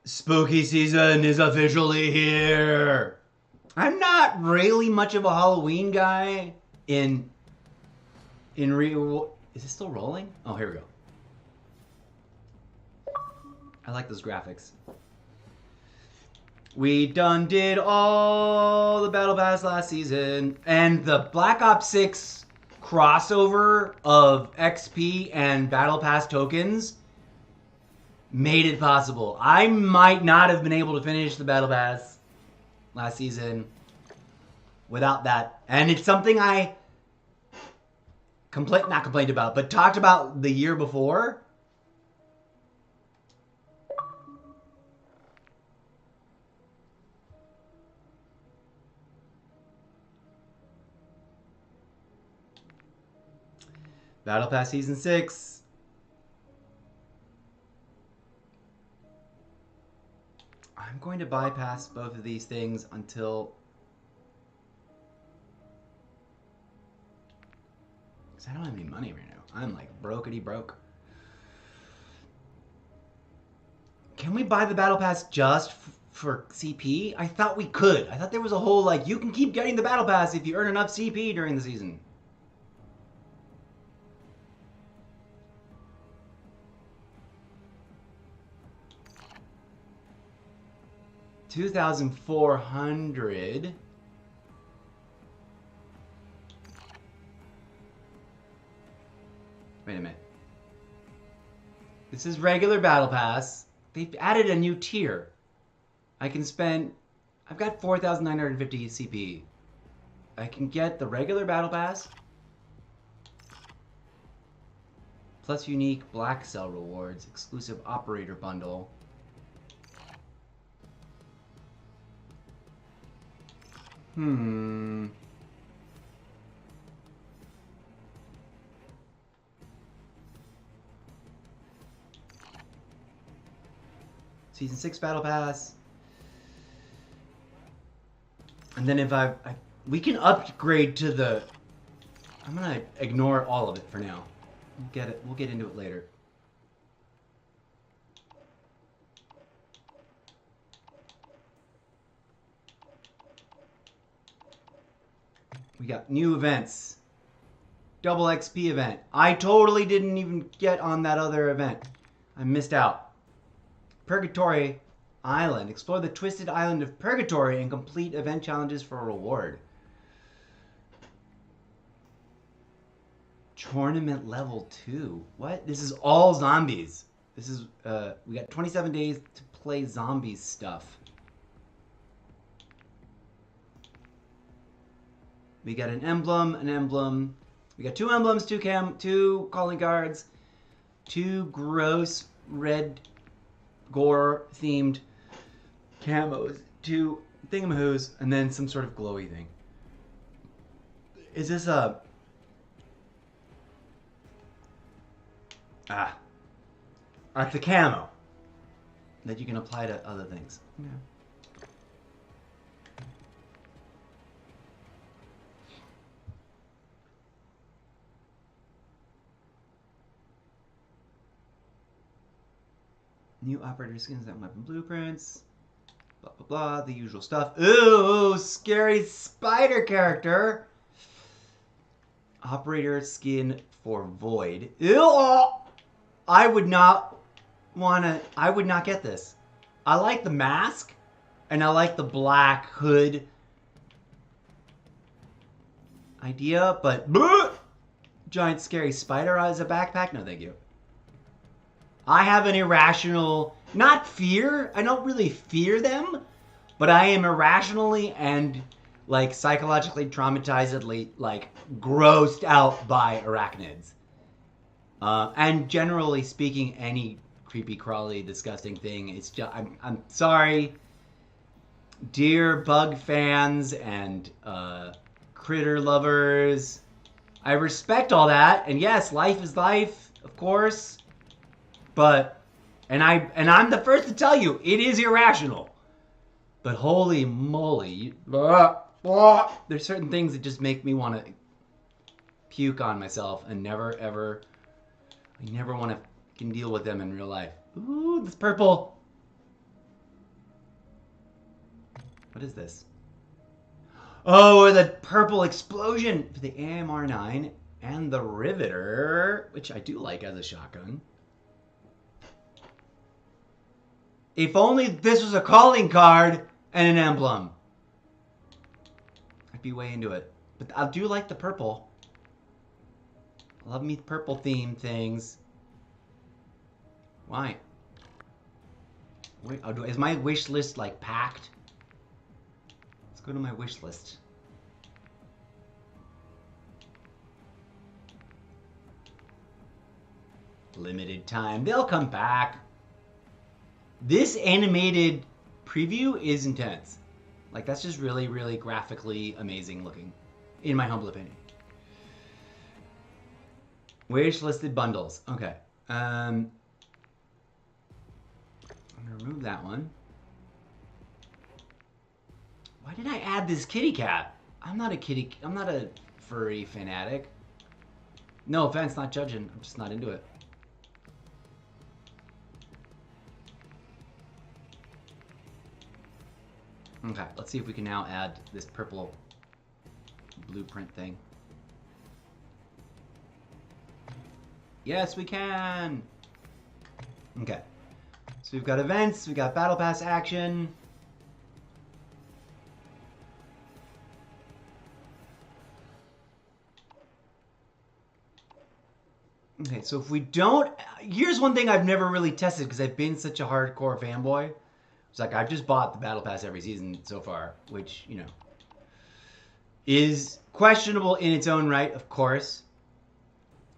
Spooky season is officially here. I'm not really much of a Halloween guy in real. Is it still rolling? Oh, here we go. I like those graphics. We done did all the Battle Pass last season, and the Black Ops 6 crossover of XP and Battle Pass tokens made it possible. I might not have been able to finish the Battle Pass last season without that. And it's something I not complained about, but talked about the year before. Battle Pass Season 6. I'm going to bypass both of these things until... because I don't have any money right now. I'm like brokety broke. Can we buy the Battle Pass just for CP? I thought we could. I thought there was a whole, like, you can keep getting the Battle Pass if you earn enough CP during the season. $2,400. Wait a minute. This is regular Battle Pass. They've added a new tier. I can spend... I've got 4,950 CP. I can get the regular Battle Pass plus unique Black Cell rewards, exclusive operator bundle. Season 6 Battle Pass. And then if we can upgrade to the... I'm gonna ignore all of it for now. We'll get into it later. We got new events. Double XP event. I totally didn't even get on that other event. I missed out. Purgatory Island. Explore the twisted island of Purgatory and complete event challenges for a reward. Tournament level 2. What? This is all zombies. This is, we got 27 days to play zombies stuff. We got an emblem, an emblem. We got 2 emblems, 2 calling cards, 2 gross red gore themed camos, 2 thingamahoos, and then some sort of glowy thing. Is this a... it's a camo that you can apply to other things. Yeah. New operator skins and weapon blueprints. Blah, blah, blah. The usual stuff. Ooh, scary spider character. Operator skin for Void. Ew! I would not get this. I like the mask, and I like the black hood idea, but giant scary spider as a backpack? No, thank you. I have an irrational, not fear, I don't really fear them, but I am irrationally and like psychologically traumatizedly like grossed out by arachnids. And generally speaking, any creepy, crawly, disgusting thing, it's just, I'm sorry, dear bug fans and critter lovers. I respect all that, and yes, life is life, of course. But, and I'm the first to tell you, it is irrational. But holy moly, there's certain things that just make me want to puke on myself and never ever, I never want to deal with them in real life. Ooh, this purple. What is this? Oh, the purple explosion for the AMR9 and the Riveter, which I do like as a shotgun. If only this was a calling card and an emblem. I'd be way into it. But I do like the purple. I love me purple theme things. Why? Wait, is my wish list like packed? Let's go to my wish list. Limited time. They'll come back. This animated preview is intense. Like, that's just really, really graphically amazing looking, in my humble opinion. Wish listed bundles. Okay. I'm gonna remove that one. Why did I add this kitty cat? I'm not a furry fanatic. No offense, not judging. I'm just not into it. Okay, let's see if we can now add this purple blueprint thing. Yes, we can! Okay. So we've got events, we've got Battle Pass action. Okay, so if we don't... Here's one thing I've never really tested because I've been such a hardcore fanboy. It's like, I've just bought the Battle Pass every season so far, which, you know, is questionable in its own right, of course.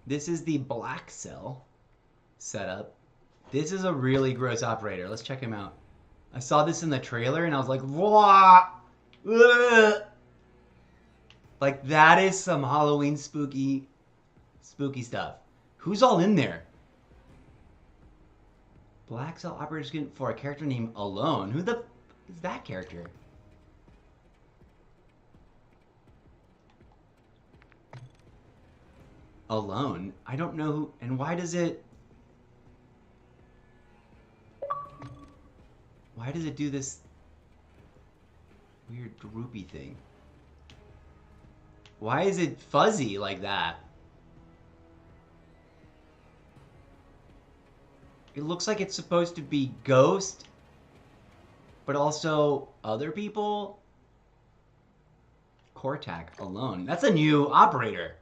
This is the Black Cell setup. This is a really gross operator. Let's check him out. I saw this in the trailer, and I was like, wah! Ugh! Like, that is some Halloween spooky stuff. Who's all in there? Black Cell operator skin for a character named Alone. Who the is that character? Alone? I don't know who, and why does it do this weird droopy thing? Why is it fuzzy like that? It looks like it's supposed to be Ghost, but also other people. Cortac Alone. That's a new operator.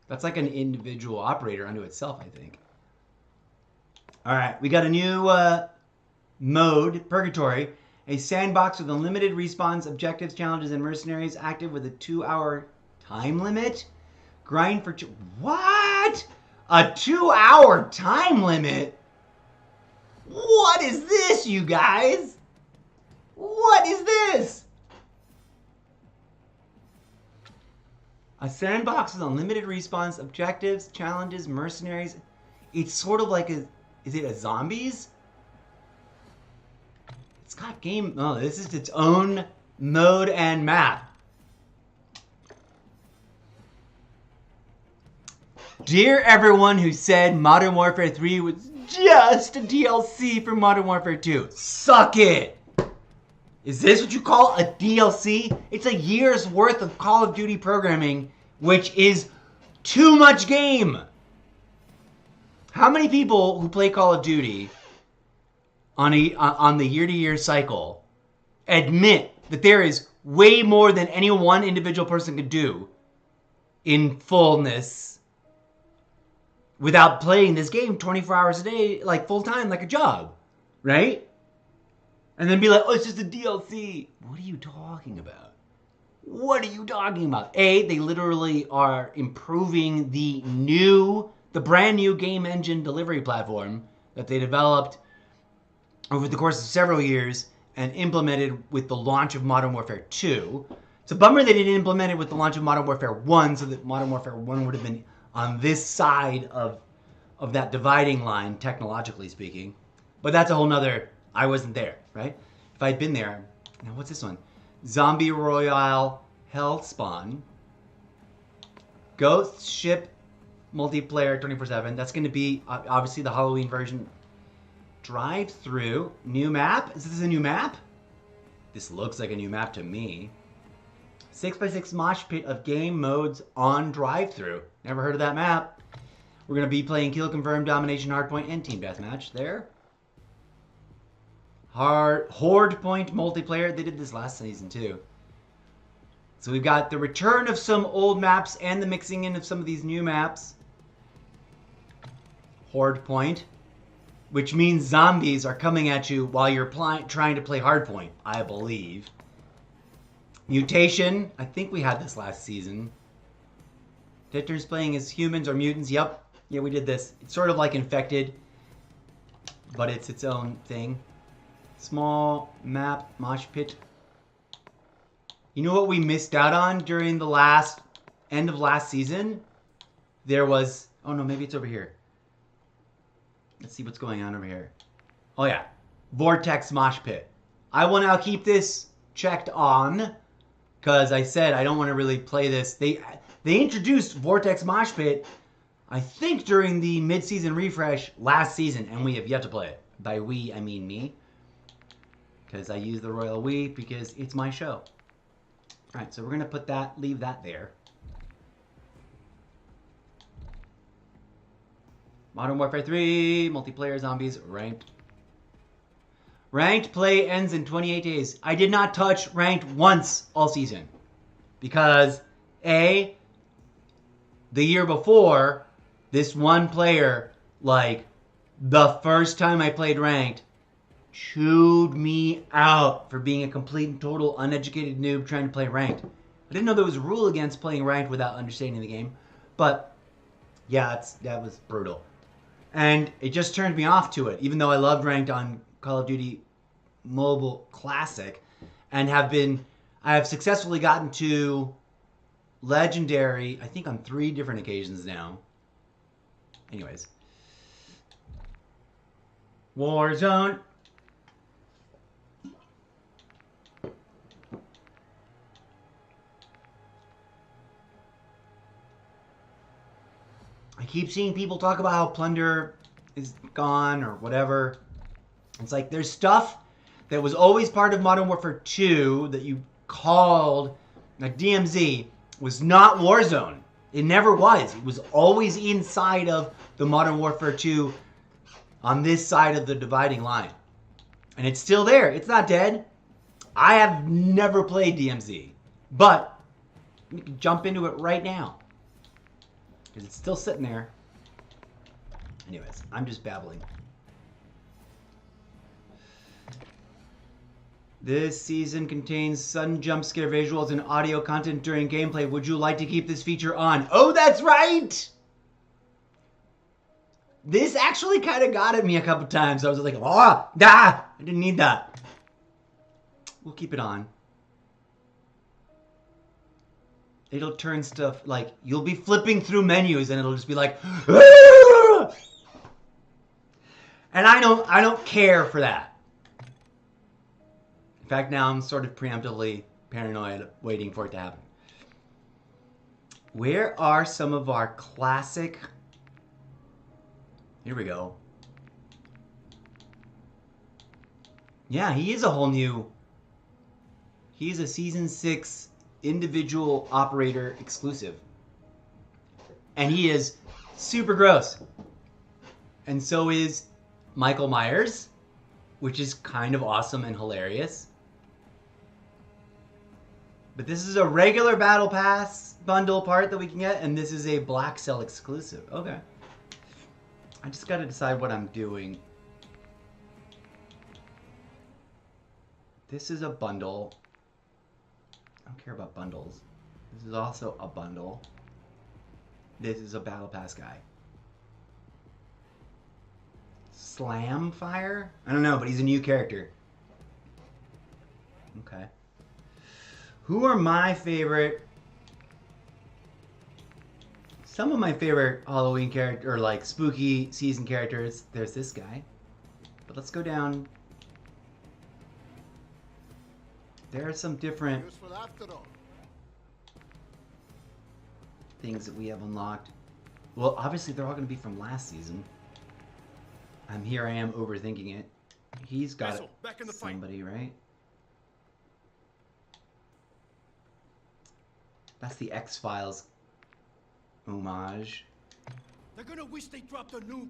That's like an individual operator unto itself, I think. Alright, we got a new mode, Purgatory. A sandbox with unlimited respawns, objectives, challenges, and mercenaries, active with a 2-hour Time limit? Grind for two. What? A 2-hour time limit? What is this, you guys? What is this? A sandbox with unlimited respawns, objectives, challenges, mercenaries. It's sort of like a... Is it a zombies? It's got game... Oh, this is its own mode and map. Dear everyone who said Modern Warfare 3 was just a DLC for Modern Warfare 2. Suck it! Is this what you call a DLC? It's a year's worth of Call of Duty programming, which is too much game. How many people who play Call of Duty on the year-to-year cycle admit that there is way more than any one individual person could do in fullness without playing this game 24 hours a day, like full-time, like a job, right? And then be like, oh, it's just a DLC. What are you talking about? What are you talking about? They literally are improving the brand new game engine delivery platform that they developed over the course of several years and implemented with the launch of Modern Warfare 2. It's a bummer they didn't implement it with the launch of Modern Warfare 1, so that Modern Warfare 1 would have been on this side of that dividing line, technologically speaking. But that's a whole nother... I wasn't there, right? If I'd been there... Now, what's this one? Zombie Royale Hellspawn. Ghost Ship Multiplayer 24/7. That's going to be, obviously, the Halloween version. Drive-through. New map? Is this a new map? This looks like a new map to me. 6x6 mosh pit of game modes on drive-through. Never heard of that map. We're going to be playing Kill Confirmed, Domination, Hardpoint, and Team Deathmatch there. Horde Point multiplayer. They did this last season too. So we've got the return of some old maps and the mixing in of some of these new maps. Horde Point. Which means zombies are coming at you while you're trying to play Hardpoint, I believe. Mutation. I think we had this last season. Victor's playing as humans or mutants. Yep. Yeah, we did this. It's sort of like Infected, but it's its own thing. Small map mosh pit. You know what we missed out on during the end of last season? There was... Oh no, maybe it's over here. Let's see what's going on over here. Oh yeah. Vortex mosh pit. I will now keep this checked on, because I said I don't want to really play this. They introduced Vortex Mosh Pit, I think, during the mid-season refresh last season, and we have yet to play it. By we, I mean me, because I use the royal we because it's my show. All right, so we're gonna leave that there. Modern Warfare 3 multiplayer zombies ranked. Ranked play ends in 28 days. I did not touch ranked once all season. Because, A, the year before, this one player, like, the first time I played ranked, chewed me out for being a complete and total uneducated noob trying to play ranked. I didn't know there was a rule against playing ranked without understanding the game. But, yeah, that was brutal. And it just turned me off to it, even though I loved ranked on Call of Duty Mobile Classic, and I have successfully gotten to Legendary, I think on 3 different occasions now. Anyways. Warzone. I keep seeing people talk about how Plunder is gone or whatever. It's like there's stuff that was always part of Modern Warfare 2 that you called, like DMZ, was not Warzone. It never was. It was always inside of the Modern Warfare 2 on this side of the dividing line. And it's still there. It's not dead. I have never played DMZ. But we can jump into it right now, because it's still sitting there. Anyways, I'm just babbling. This season contains sudden jump scare visuals and audio content during gameplay. Would you like to keep this feature on? Oh, that's right! This actually kind of got at me a couple times. I was like, oh, I didn't need that. We'll keep it on. It'll turn stuff, like, you'll be flipping through menus and it'll just be like, Aah! And I don't care for that. In fact, now I'm sort of preemptively paranoid waiting for it to happen. Where are some of our classic... Here we go. Yeah, he is a whole new... He's a Season 6 individual operator exclusive. And he is super gross. And so is Michael Myers, which is kind of awesome and hilarious. But this is a regular Battle Pass bundle part that we can get, and this is a Black Cell exclusive. Okay. I just gotta decide what I'm doing. This is a bundle. I don't care about bundles. This is also a bundle. This is a Battle Pass guy. Slam Fire? I don't know, but he's a new character. Okay. Who are my favorite... Some of my favorite Halloween character, or like spooky season characters. There's this guy. But let's go down. There are some different things that we have unlocked. Well, obviously they're all going to be from last season. Here I am overthinking it. He's got somebody, right? That's the X-Files homage. They're gonna wish they dropped a nuke.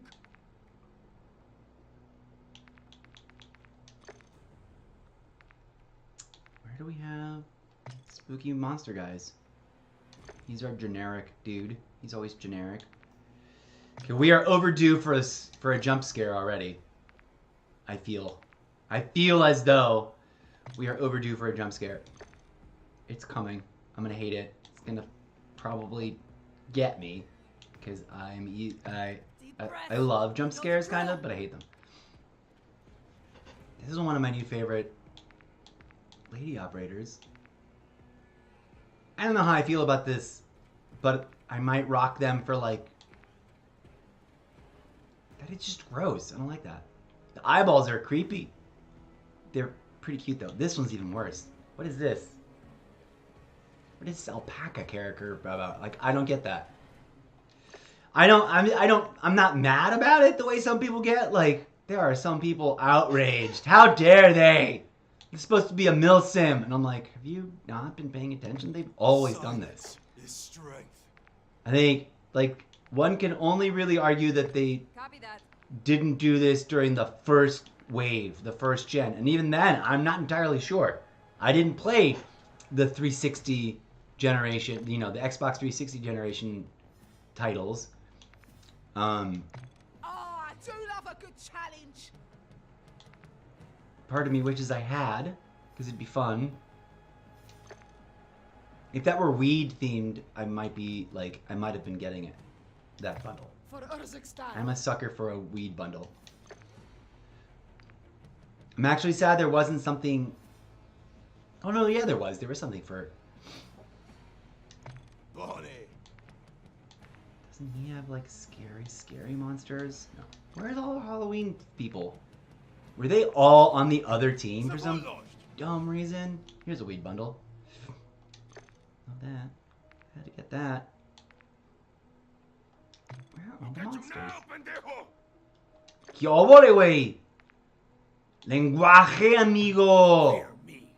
Where do we have spooky monster guys? He's our generic dude. He's always generic. Okay, we are overdue for a jump scare already. I feel as though we are overdue for a jump scare. It's coming. I'm gonna hate it. It's gonna probably get me because I love jump scares kind of, but I hate them. This is one of my new favorite lady operators. I don't know how I feel about this, but I might rock them for like... That is just gross. I don't like that. The eyeballs are creepy. They're pretty cute though. This one's even worse. What is this? What is this alpaca character about? Like, I don't get that. I'm not mad about it the way some people get. Like, there are some people outraged. How dare they? It's supposed to be a milsim. And I'm like, have you not been paying attention? They've always done this. Is strength. I think, like, one can only really argue that they Copy that. didn't do this during the first wave, the first gen. And even then, I'm not entirely sure. I didn't play the 360 generation, you know, the Xbox 360 generation titles. Oh, I do love a good challenge. Part of me wishes I had, because it'd be fun. If that were weed themed, I might have been getting it. That bundle. For Urzikstan. I'm a sucker for a weed bundle. I'm actually sad there wasn't something... Oh no, yeah, there was. There was something for... Bonnie. Doesn't he have like scary monsters? No. Where's all the Halloween people? Were they all on the other team for some dumb reason? Here's a weed bundle. Not that. Had to get that. Where are all the monsters? ¿Qué óvole, wey? Lenguaje, amigo! Hear me.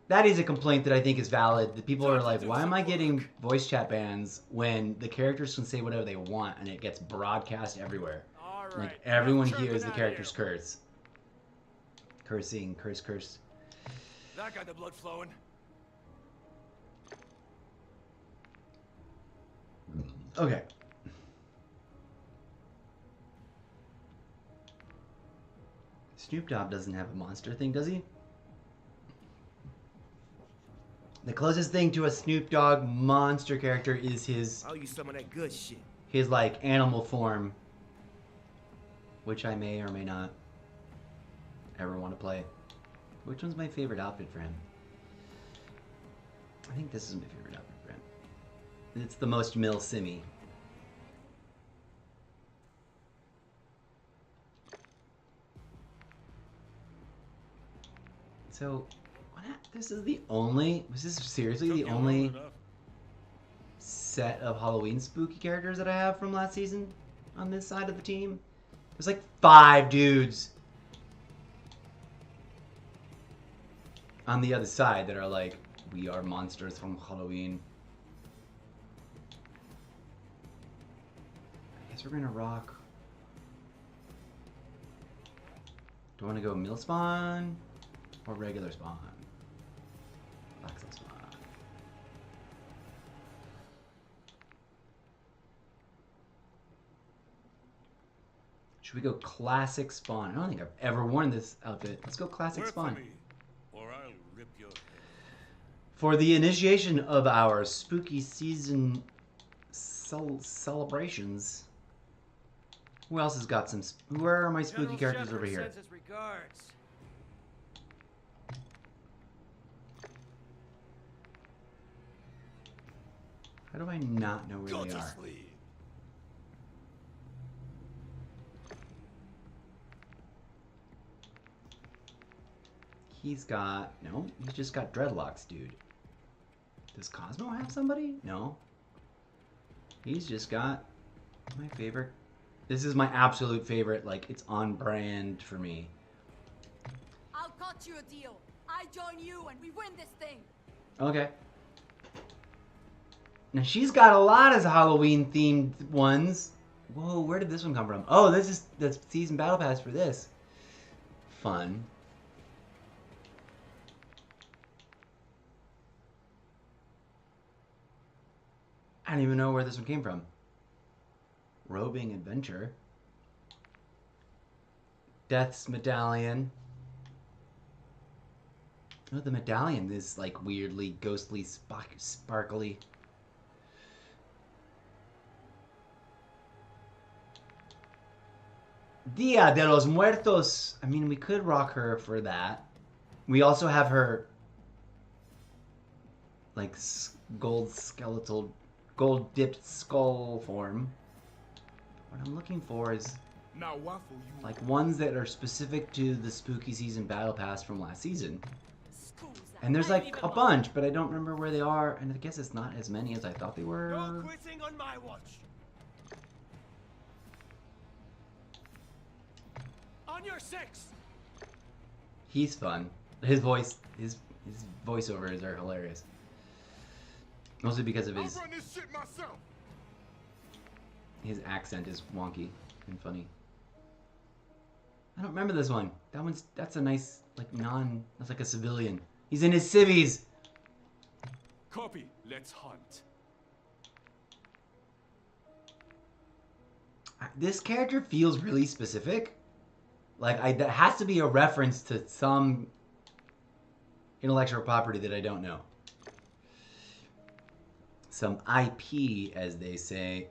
That is a complaint that I think is valid. The people are like, why am I getting voice chat bans when the characters can say whatever they want and it gets broadcast everywhere? All right. Like, everyone I'm hears the chirping characters out of here. curse. Cursing, curse. That got the blood flowing. Okay. Snoop Dogg doesn't have a monster thing, does he? The closest thing to a Snoop Dogg monster character is his I'll use some of that good shit. like animal form, which I may or may not ever want to play. Which one's my favorite outfit for him? I think this is my favorite outfit for him. It's the most Mil Simi. So, this is the only... Was this seriously the only set of Halloween spooky characters that I have from last season on this side of the team? There's like 5 dudes on the other side that are like, we are monsters from Halloween. I guess we're gonna rock. Do I want to go Mill Spawn or regular spawn? Blacksmith spawn. Should we go classic spawn? I don't think I've ever worn this outfit. Let's go classic spawn. Or I'll rip your head. For the initiation of our spooky season celebrations. Who else has got some... Where are my spooky characters over here? Sends his regards. How do I not know where Go they to are? sleep. He's got... No, he's just got dreadlocks, dude. Does Cosmo have somebody? No. He's just got my favorite... This is my absolute favorite. Like, it's on brand for me. I'll cut you a deal. I join you and we win this thing. Okay. Now, she's got a lot of Halloween-themed ones. Whoa, where did this one come from? Oh, this is the season battle pass for this. Fun. I don't even know where this one came from. Roving Adventure. Death's Medallion. Oh, the medallion is like weirdly ghostly, sparkly. Dia de los Muertos. I mean, we could rock her for that. We also have her like gold skeletal, gold dipped skull form. What I'm looking for is Now waffle you. like ones that are specific to the spooky season battle pass from last season. And there's like a bunch, but I don't remember where they are, and I guess it's not as many as I thought they were. No quitting on my watch. On your 6. He's fun. His voice, his voiceovers are hilarious. Mostly because of I'll his run this shit myself. accent is wonky and funny. I don't remember this one. That's a nice like that's like a civilian. He's in his civvies. Copy. Let's hunt. This character feels really specific. Like that has to be a reference to some intellectual property that I don't know. Some IP, as they say.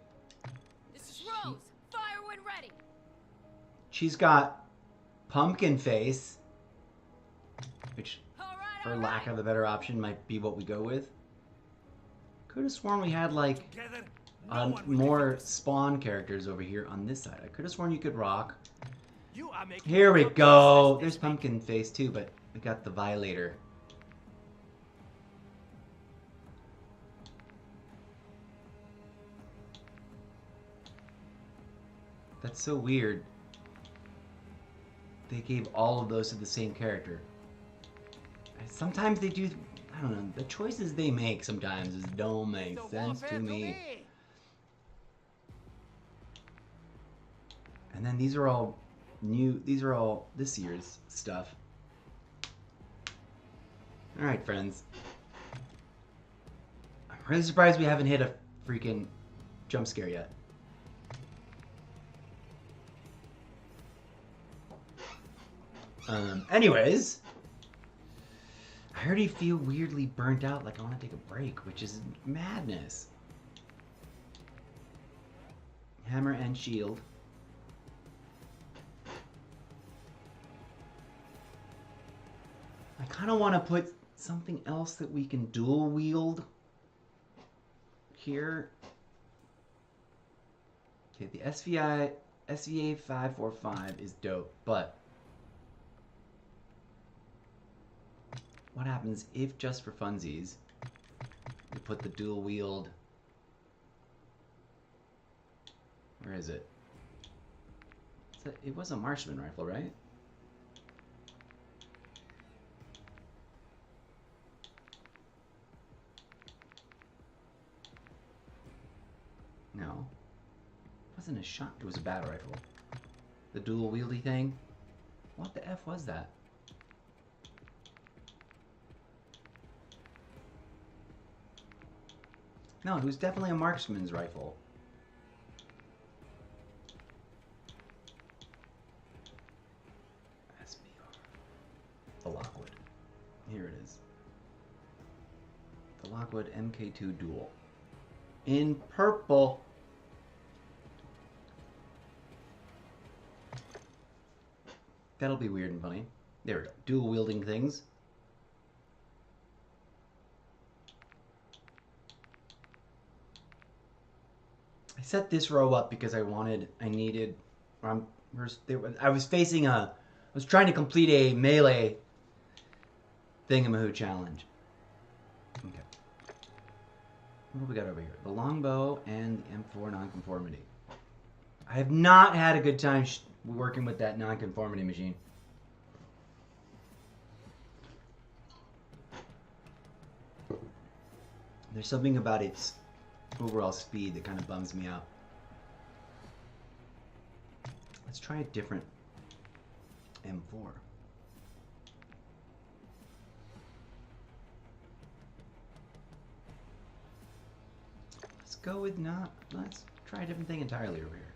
This is Rose. Fire when ready. She's got pumpkin face, which, All right, for all lack right. of a better option, might be what we go with. Could have sworn we had like Together, no one will more defeat us. Spawn characters over here on this side. I could have sworn you could rock. You are making Here we your go. business There's this pumpkin face too, but we got the Violator. That's so weird. They gave all of those to the same character. Sometimes they do, I don't know, the choices they make sometimes just don't make So sense warfare to me. And then these are all new, these are all this year's stuff. Alright, friends. I'm really surprised we haven't hit a freaking jump scare yet. Anyways, I already feel weirdly burnt out, like I want to take a break, which is madness. Hammer and shield. I kind of want to put something else that we can dual wield here. Okay, the SVA 545 is dope, but what happens if, just for funsies, we put the dual wield? Where is it? It was a marksman rifle, right? No. It wasn't a shot. It was a battle rifle. The dual wieldy thing? What the F was that? No, it was definitely a marksman's rifle. SBR. The Lockwood. Here it is. The Lockwood MK2 Dual. In purple. That'll be weird and funny. There we go. Dual wielding things. I set this row up because I was trying to complete a melee thingamahoo challenge. Okay. What do we got over here? The longbow and the M4 nonconformity. I have not had a good time working with that nonconformity machine. There's something about its overall speed that kind of bums me out. Let's try a different M4. Let's try a different thing entirely over here.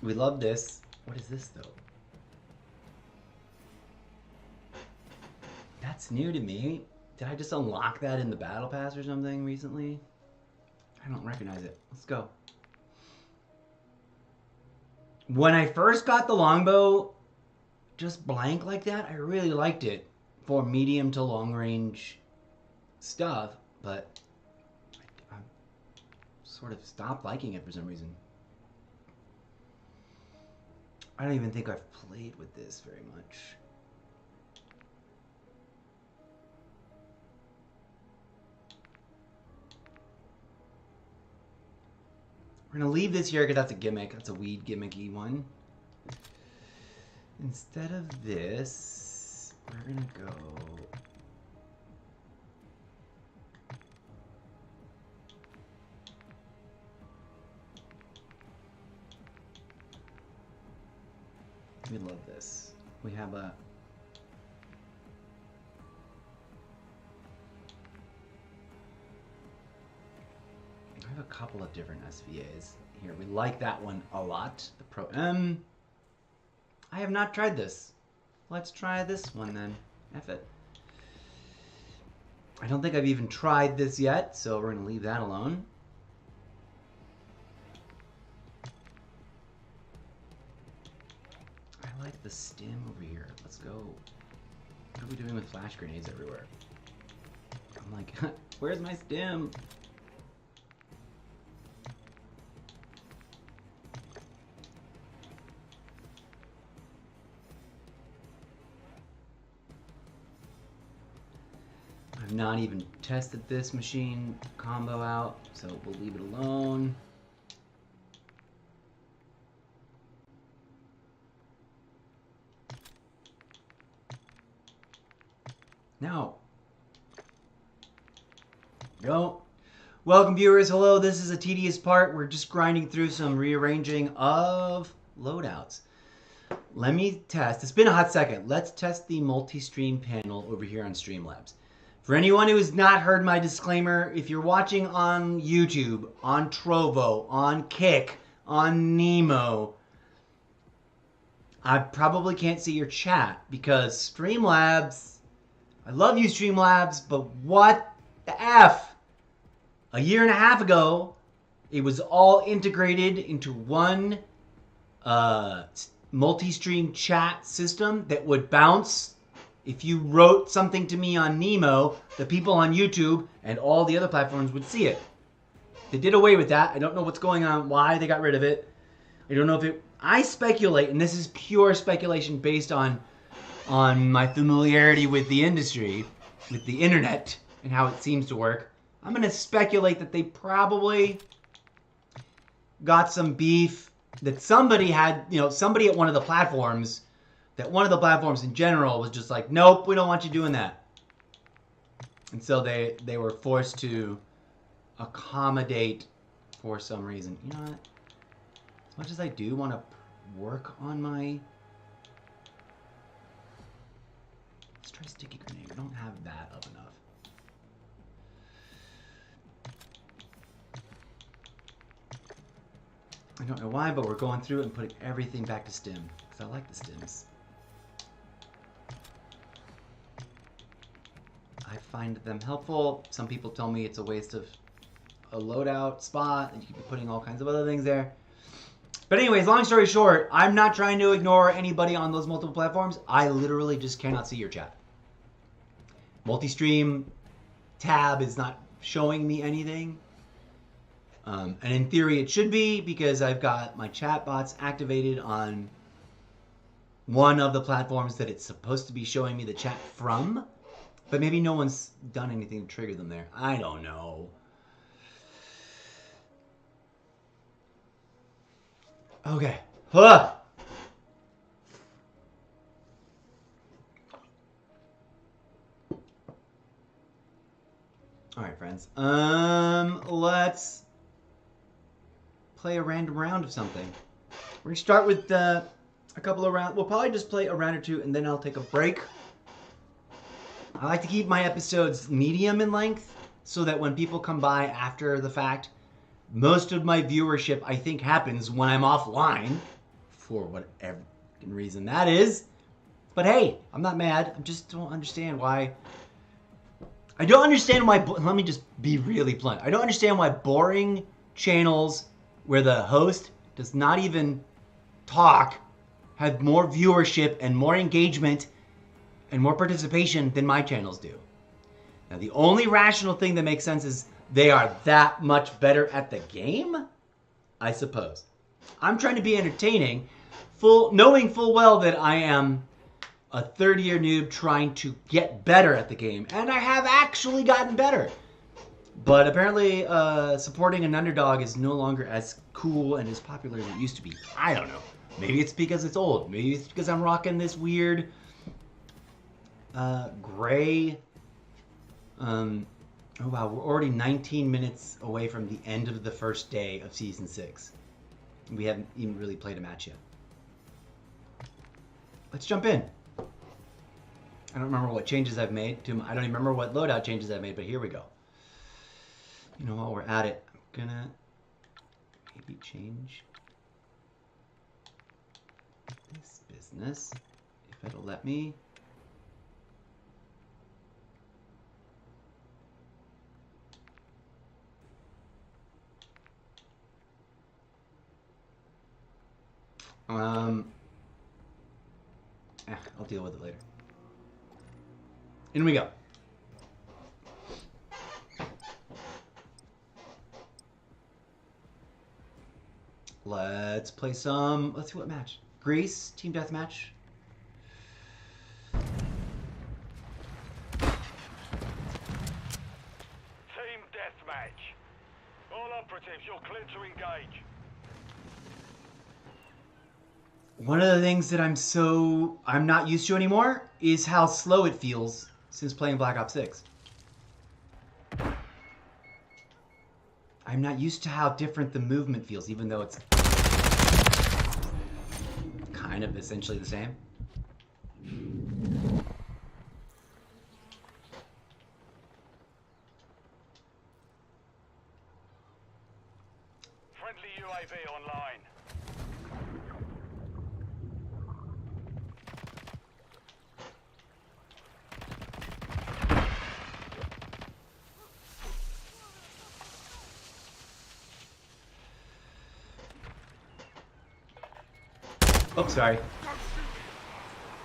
We love this. What is this though? That's new to me. Did I just unlock that in the battle pass or something recently? I don't recognize it. Let's go. When I first got the longbow, just blank like that, I really liked it for medium to long range stuff, but I sort of stopped liking it for some reason. I don't even think I've played with this very much. We're going to leave this here because that's a gimmick. That's a weed gimmicky one. Instead of this, we're going to go... We love this. We have a... I have a couple of different SVAs here. We like that one a lot. The Pro M. I have not tried this. Let's try this one then. F it. I don't think I've even tried this yet, so we're going to leave that alone. I like the stim over here. Let's go. What are we doing with flash grenades everywhere? I'm like, where's my stim? I've not even tested this machine combo out, so we'll leave it alone. Now, go. Welcome viewers, hello, this is a tedious part. We're just grinding through some rearranging of loadouts. Let me test, it's been a hot second. Let's test the multi-stream panel over here on Streamlabs. For anyone who has not heard my disclaimer, if you're watching on YouTube, on Trovo, on Kick, on Nemo, I probably can't see your chat because Streamlabs, I love you Streamlabs, but what the F? A year and a half ago, it was all integrated into one multi-stream chat system that would bounce. If you wrote something to me on Nemo, the people on YouTube and all the other platforms would see it. They did away with that. I don't know what's going on, why they got rid of it. I don't know if it... I speculate, and this is pure speculation based on my familiarity with the industry, with the internet, and how it seems to work. I'm going to speculate that they probably got some beef, that somebody had, somebody at one of the platforms, that one of the platforms in general was just like, nope, we don't want you doing that. And so they were forced to accommodate for some reason. You know what? As much as I do want to work on my... Let's try sticky grenade. I don't have that up enough. I don't know why, but we're going through it and putting everything back to stim. Because I like the stims. I find them helpful. Some people tell me it's a waste of a loadout spot and you could be putting all kinds of other things there. But anyways, long story short, I'm not trying to ignore anybody on those multiple platforms. I literally just cannot see your chat. Multi-stream tab is not showing me anything. And in theory it should be, because I've got my chat bots activated on one of the platforms that it's supposed to be showing me the chat from. But maybe no one's done anything to trigger them there. I don't know. Okay. Huh. All right, friends. Let's play a random round of something. We're gonna start with a couple of rounds. We'll probably just play a round or two, and then I'll take a break. I like to keep my episodes medium in length, so that when people come by after the fact, most of my viewership, I think, happens when I'm offline, for whatever reason that is. But hey, I'm not mad. I just don't understand why. I don't understand why. Let me just be really blunt. I don't understand why boring channels where the host does not even talk have more viewership and more engagement and more participation than my channels do. Now, the only rational thing that makes sense is they are that much better at the game, I suppose. I'm trying to be entertaining, knowing full well that I am a third-year noob trying to get better at the game, and I have actually gotten better. But apparently, supporting an underdog is no longer as cool and as popular as it used to be. I don't know. Maybe it's because it's old. Maybe it's because I'm rocking this weird gray... Oh wow, we're already 19 minutes away from the end of the first day of Season 6. We haven't even really played a match yet. Let's jump in. I don't remember what changes I've made. I don't even remember what loadout changes I've made, but here we go. You know, while we're at it, I'm gonna maybe change this business, if it'll let me. I'll deal with it later. In we go. Let's play some, let's see what match. Greece, team deathmatch. Team deathmatch. All operatives, you're clear to engage. One of the things that I'm not used to anymore is how slow it feels since playing Black Ops 6. I'm not used to how different the movement feels, even though it's kind of essentially the same. Friendly UAV online. Oh, sorry.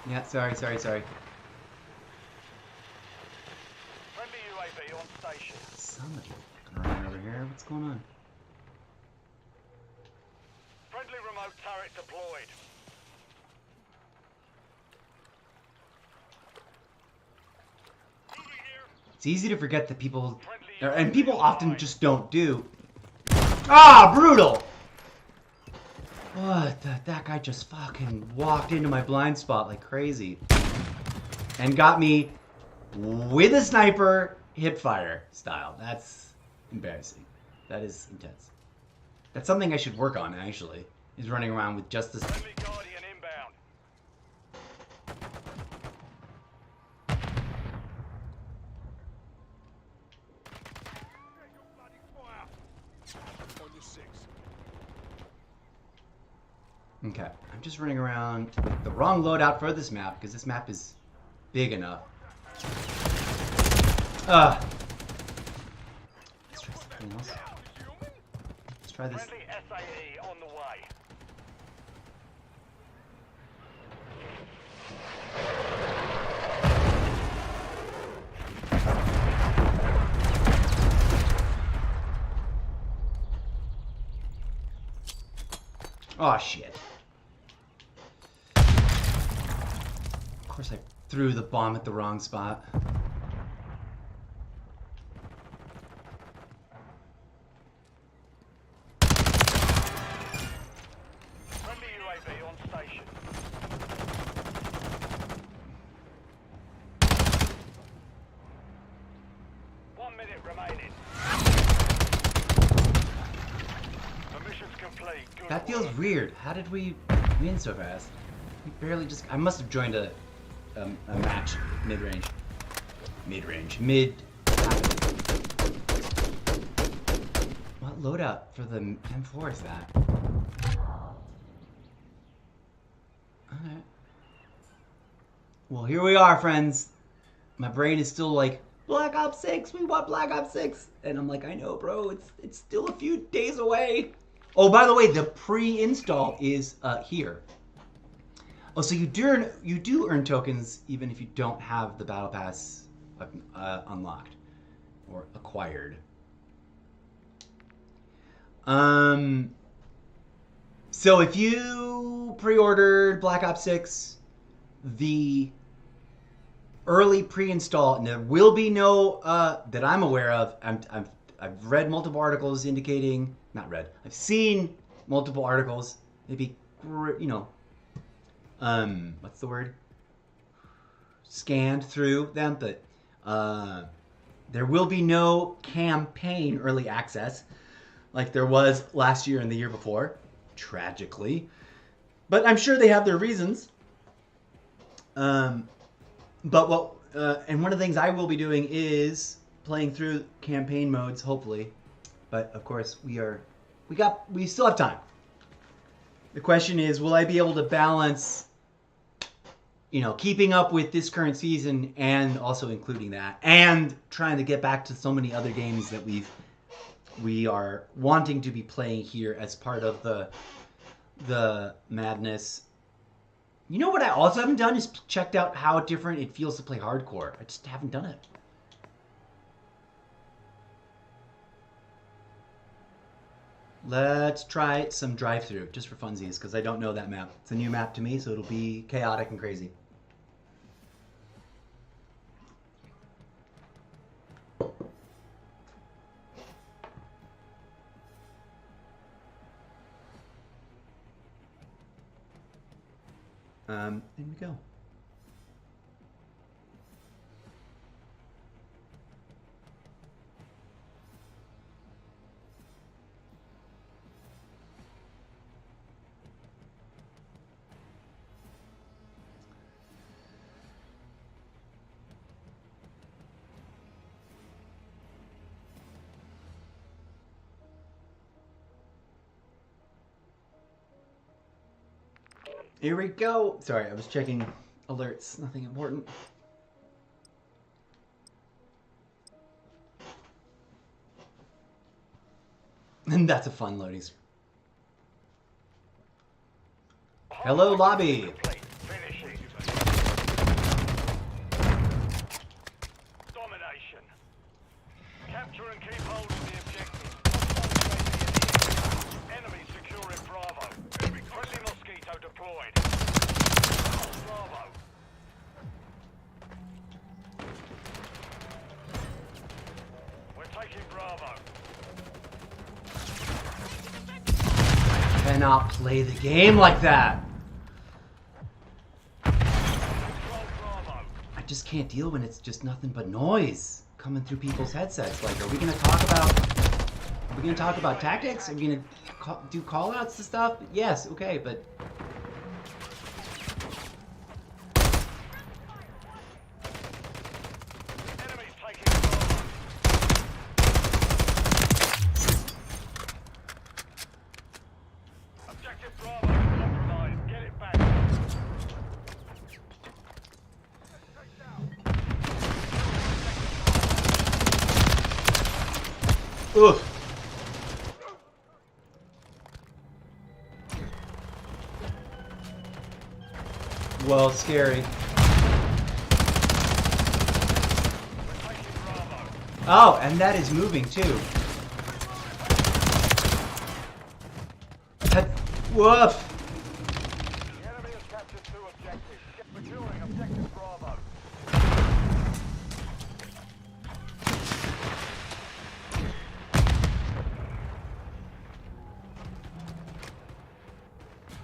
Yeah, sorry. Friendly UAV on station. Somebody around over here. What's going on? Friendly remote turret deployed. Moving here. It's easy to forget that people, Friendly and people UAV often online. just don't do. Ah, brutal! What? That guy just fucking walked into my blind spot like crazy. And got me with a sniper hip fire style. That's embarrassing. That is intense. That's something I should work on, actually. Is running around with just this. Friendly Guardian inbound. On your 6. Okay, I'm just running around with the wrong loadout for this map because this map is big enough. Let's try something else. Let's try this. Friendly SAE on the way. Oh shit. Of course I threw the bomb at the wrong spot. Friendly UAV on station. One minute remaining. The mission's complete. Good That feels work. weird. How did we win so fast? We barely just... I must have joined a match mid-range. Mid... What loadout for the M4 is that? Alright. Well, here we are, friends. My brain is still like, Black Ops 6, we want Black Ops 6. And I'm like, I know, bro, it's still a few days away. Oh, by the way, the pre-install is here. Oh, so you do earn tokens even if you don't have the Battle Pass unlocked or acquired. So if you pre-ordered Black Ops 6, the early pre-install, and there will be no that I'm aware of. I've read multiple articles indicating, not read. I've seen multiple articles. Maybe what's the word? Scanned through them, but there will be no campaign early access like there was last year and the year before, tragically. But I'm sure they have their reasons. But what and one of the things I will be doing is playing through campaign modes, hopefully. But of course, we still have time. The question is, will I be able to balance, keeping up with this current season and also including that, and trying to get back to so many other games that we are wanting to be playing here as part of the madness. You know what I also haven't done is checked out how different it feels to play hardcore. I just haven't done it. Let's try some drive-through just for funsies because I don't know that map. It's a new map to me, so it'll be chaotic and crazy. There we go. Here we go. Sorry, I was checking alerts. Nothing important. And that's a fun loading screen. Hello, lobby. Finish it. Domination. Capture and keep hold of the objective. Enemy securing Bravo. Friendly Mosquito deployed. Bravo. We're taking Bravo. Cannot play the game like that. Control Bravo. I just can't deal when it's just nothing but noise coming through people's headsets. Like, are we gonna talk about tactics? Are we gonna do call-outs to stuff? Yes, okay, but Enemies taking Bravo. Objective Bravo is compromised. Get it back. ugh. Well, scary. We're taking Bravo. Oh, and that is moving too. That, woof. The enemy has captured 2 objectives. Securing objective Bravo.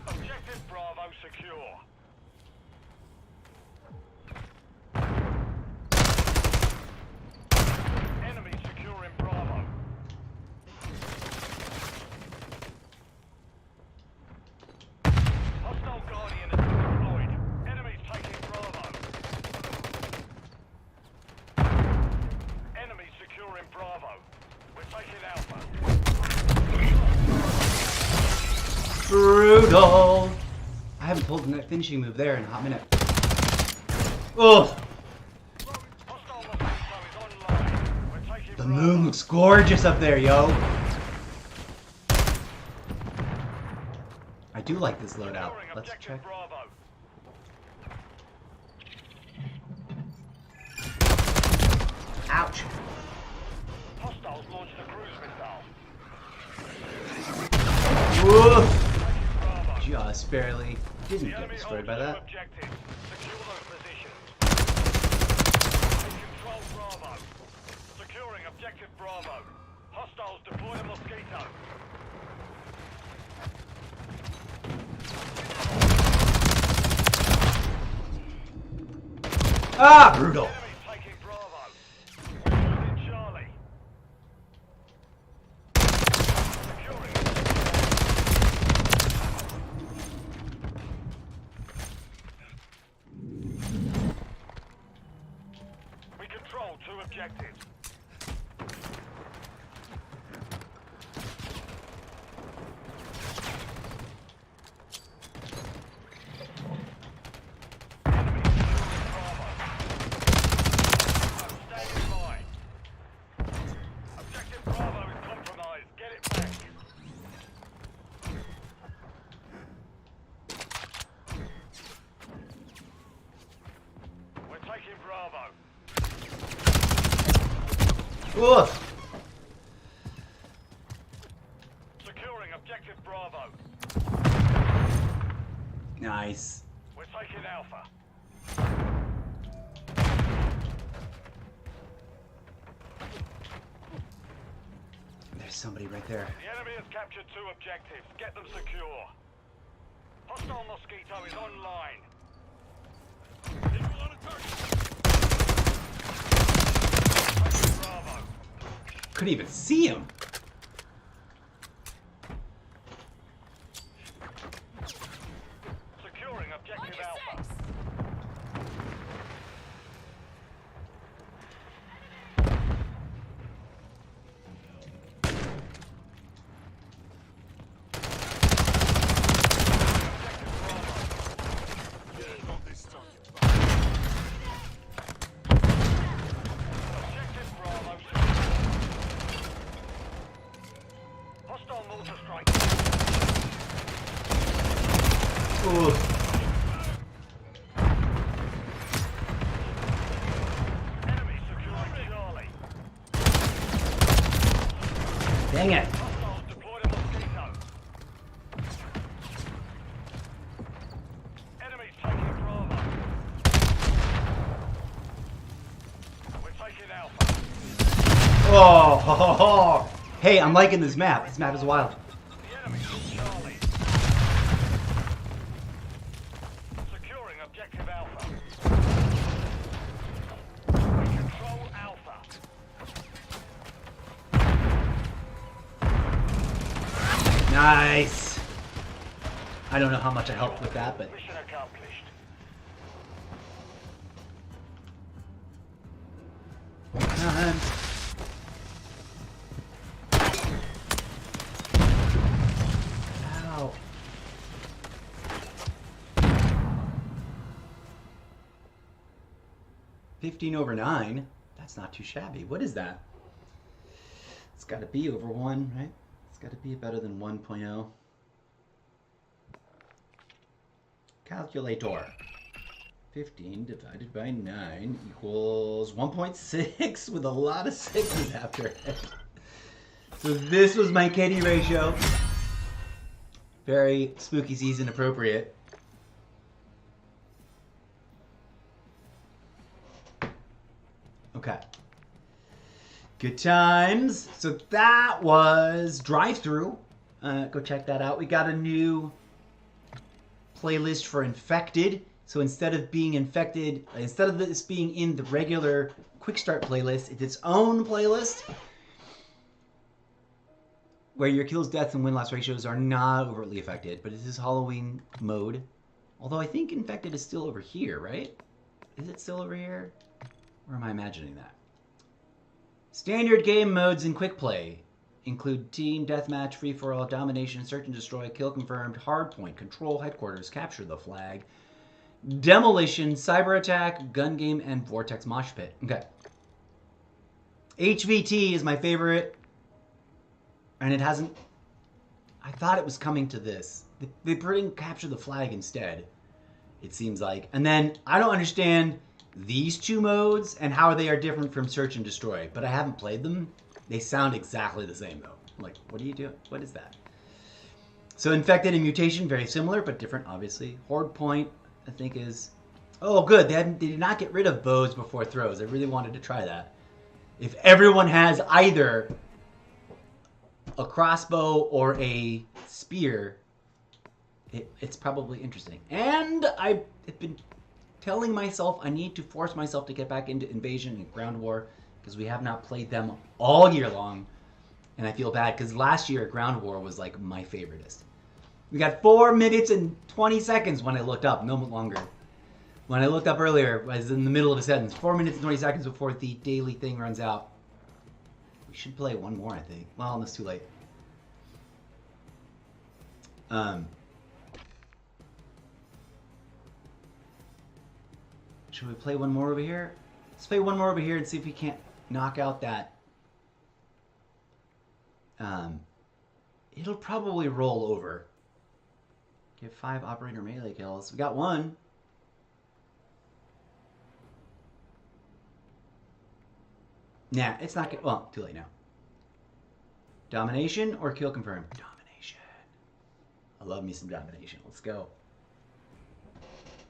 Objective Bravo secure. Enemy securing Bravo. Hostile Guardian has been deployed. Enemies taking Bravo. Enemy securing Bravo. We're taking Alpha. Brutal. I haven't pulled the finishing move there in a hot minute. Oh, Hostile Mosquito is online. We're taking the Bravo. moon looks gorgeous up there, yo. I do like this loadout. Securing Let's objective check. Bravo. Ouch. Hostiles launched a cruise missile. Woof. Bravo. Just barely. Didn't The get enemy destroyed holds by 2 that. objectives. Secure those positions. Take control Bravo. Securing objective Bravo. Hostiles deploy a Mosquito. Ah, brutal. Enemy taking Bravo. We're losing Charlie. Securing we control 2 objectives. Enemy securing Bravo. Standing by. Objective Bravo is compromised. Get it back. We're taking Bravo. Woof. Securing objective Bravo. Nice. We're taking Alpha. There's somebody right there. The enemy has captured 2 objectives. Get them secure. Hostile Mosquito is online. People on a target. Taking Bravo. Couldn't even see him. Securing objective Alpha. Objective Bravo. Oh, hey, I'm liking this map. This map is wild. The enemy took Charlie. Securing objective Alpha. Control Alpha. Nice. I don't know how much I helped with that, but Mission accomplished. Ow. $15/9. That's not too shabby. What is that? It's got to be over 1, right? It's got to be better than 1.0. Calculator. 15 divided by 9 equals 1.6 with a lot of sixes after it. So this was my KD ratio. Very spooky season appropriate. Okay. Good times. So that was Drive-Thru. Go check that out. We got a new playlist for Infected. So instead of being infected, instead of this being in the regular Quick Start playlist, it's its own playlist where your kills, deaths, and win-loss ratios are not overtly affected. But this is Halloween mode. Although I think Infected is still over here, right? Is it still over here? Or am I imagining that? Standard game modes in Quick Play include Team Deathmatch, Free-for-All, Domination, Search and Destroy, Kill Confirmed, Hardpoint, Control Headquarters, Capture the Flag, Demolition, Cyber Attack, Gun Game, and Vortex Mosh Pit. Okay. HVT is my favorite. And it hasn't... I thought it was coming to this. They put in Capture the Flag instead, it seems like. And then, I don't understand these two modes and how they are different from Search and Destroy. But I haven't played them. They sound exactly the same, though. I'm like, what are you doing? What is that? So Infected and Mutation, very similar, but different, obviously. Horde Point, I think is... Oh, good. They did not get rid of bows before throws. I really wanted to try that. If everyone has either a crossbow or a spear, it's probably interesting. And I've been telling myself I need to force myself to get back into Invasion and Ground War because we have not played them all year long. And I feel bad because last year Ground War was like my favoriteest. We got 4 minutes and 20 seconds when I looked up, no longer. When I looked up earlier, I was in the middle of a sentence. 4 minutes and 20 seconds before the daily thing runs out. We should play one more, I think. Well, it's too late. Should we play one more over here? Let's play one more over here and see if we can't knock out that. It'll probably roll over. Get 5 operator melee kills. We got 1. Nah, it's not good. Well, too late now. Domination or Kill Confirmed? Domination. I love me some Domination. Let's go.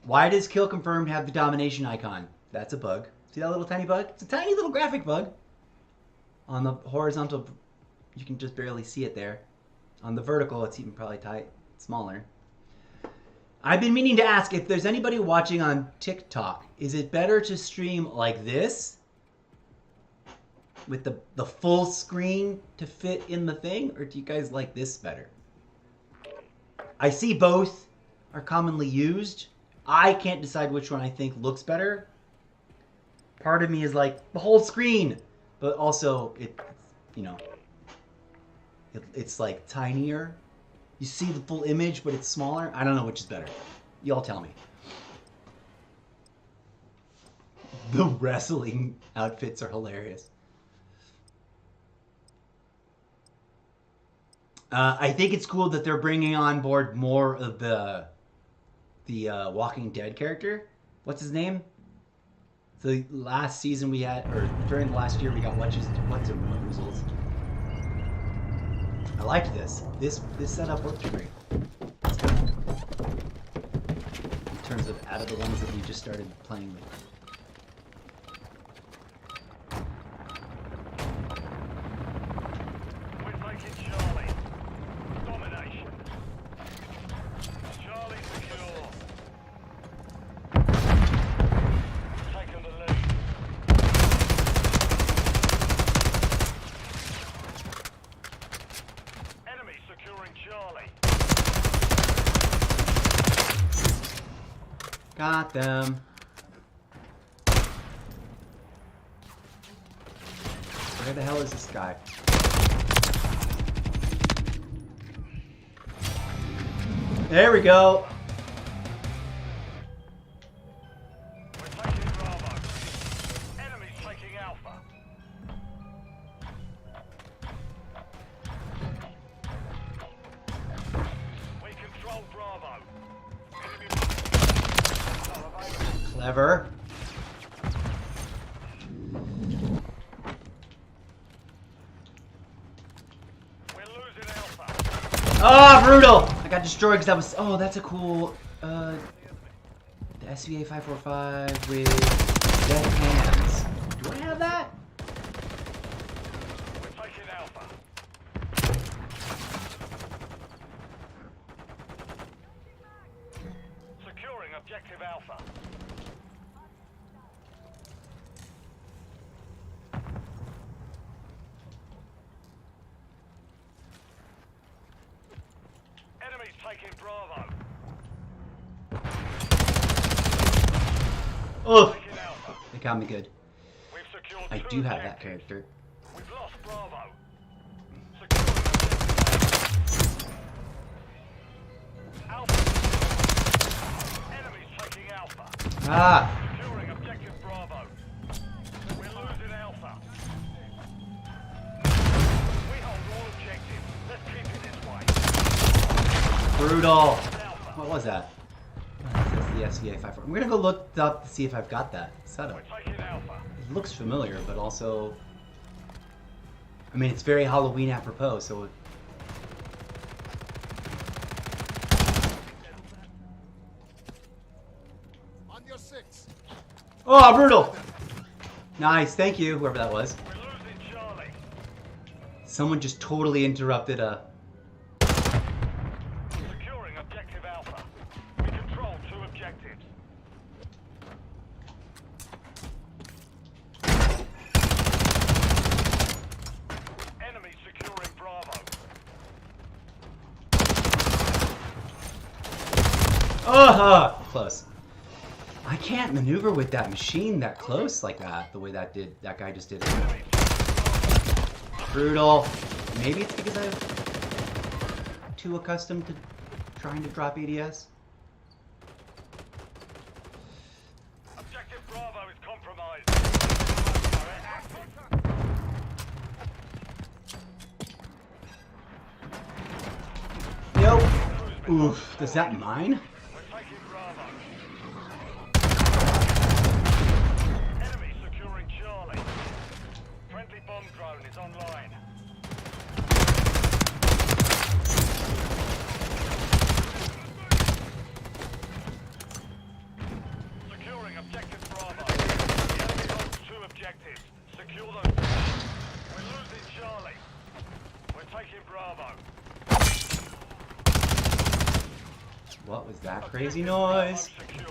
Why does Kill Confirmed have the Domination icon? That's a bug. See that little tiny bug? It's a tiny little graphic bug. On the horizontal, you can just barely see it there. On the vertical, it's even probably smaller. I've been meaning to ask if there's anybody watching on TikTok. Is it better to stream like this? With the full screen to fit in the thing? Or do you guys like this better? I see both are commonly used. I can't decide which one I think looks better. Part of me is like, the whole screen! But also, it's like tinier. You see the full image, but it's smaller. I don't know which is better. Y'all tell me. The wrestling outfits are hilarious. I think it's cool that they're bringing on board more of the Walking Dead character. What's his name? So last season we had, or during the last year we got what's results. I liked this. This setup worked for me. Let's go. In terms of out of the ones that we just started playing with. Got them. Where the hell is this guy? There we go. We're taking Bravo. Enemies taking Alpha. We control Bravo. Enemy Clever. We're losing Alpha. Oh, brutal! I got destroyed because that was. Oh, that's a cool. The SVA 545 with dead hands. Do I have that? We're taking Alpha. Securing objective Alpha. Enemies taking Bravo. Oh, Taking Alpha. they got me good. We've secured I two do have that objectives. character. We've lost Bravo. Securing objective Alpha. Enemies taking Alpha. Ah, Securing objective Bravo. We're losing Alpha. We hold all objectives. Let's keep it this way. brutal. Alpha. What was that? That's the SVA 545. I'm gonna go look up to see if I've got that setup. We're taking Alpha. It looks familiar, but also, I mean, it's very Halloween apropos. So, On your 6. oh, brutal! Nice, thank you, whoever that was. We're losing Charlie. Someone just totally interrupted a. Securing objective Alpha. We control two objectives. Enemy securing Bravo. Oh, close. I can't maneuver with that machine that close like that, the way that guy just did it. Brutal. Maybe it's because I'm too accustomed to trying to drop ADS. Objective Bravo is compromised. Nope. Oof. Does that mine? We're taking Bravo. Enemy securing Charlie. Friendly bomb drone is online. Securing objective Bravo. The enemy holds two objectives. Secure those. We're losing Charlie. We're taking Bravo. What was that crazy noise? Secure.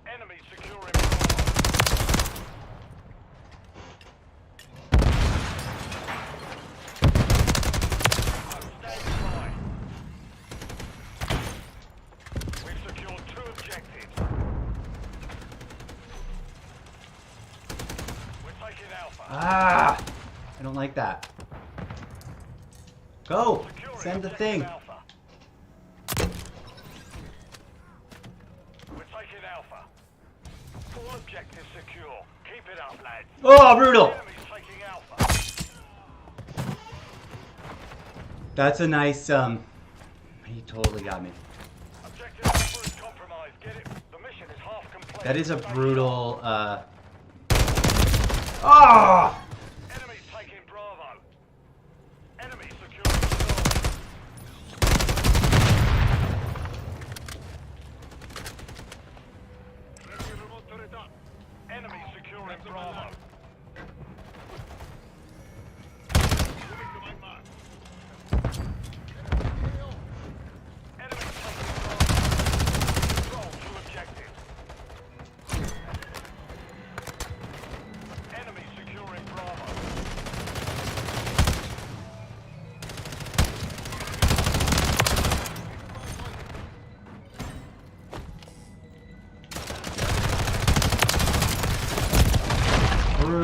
Enemy securing Bravo. Stand by. We've secured two objectives. We're taking Alpha. Ah! I don't like that. Go! Securing Send the objective thing. Alpha. We're taking Alpha. All objectives secure. Keep it up, lads. Oh, brutal! Enemy's taking Alpha. That's a nice, he totally got me. Objective Alpha is compromised. Get it. The mission is half complete. That is a Stay brutal, sharp. Oh! Enemy's taking Bravo. Enemy securing Charlie. Enemy securing Bravo.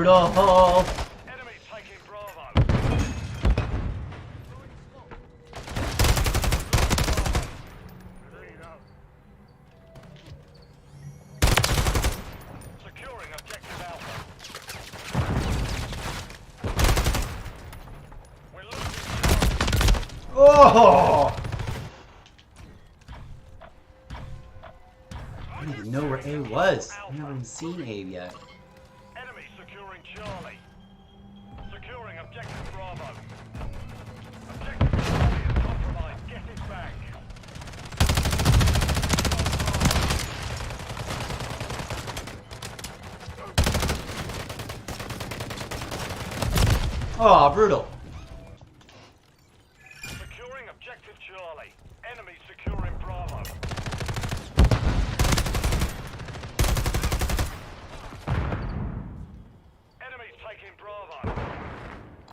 Brutal. Enemies taking Bravo. Securing objective Alpha. We're losing. Oh! I didn't even know where A was. I've never even seen A yet. Enemy securing Charlie. Securing objective Bravo. Objective Charlie is compromised. Get it back. Oh, brutal. Securing objective Charlie. Enemy securing Bravo. Enemies taking Bravo.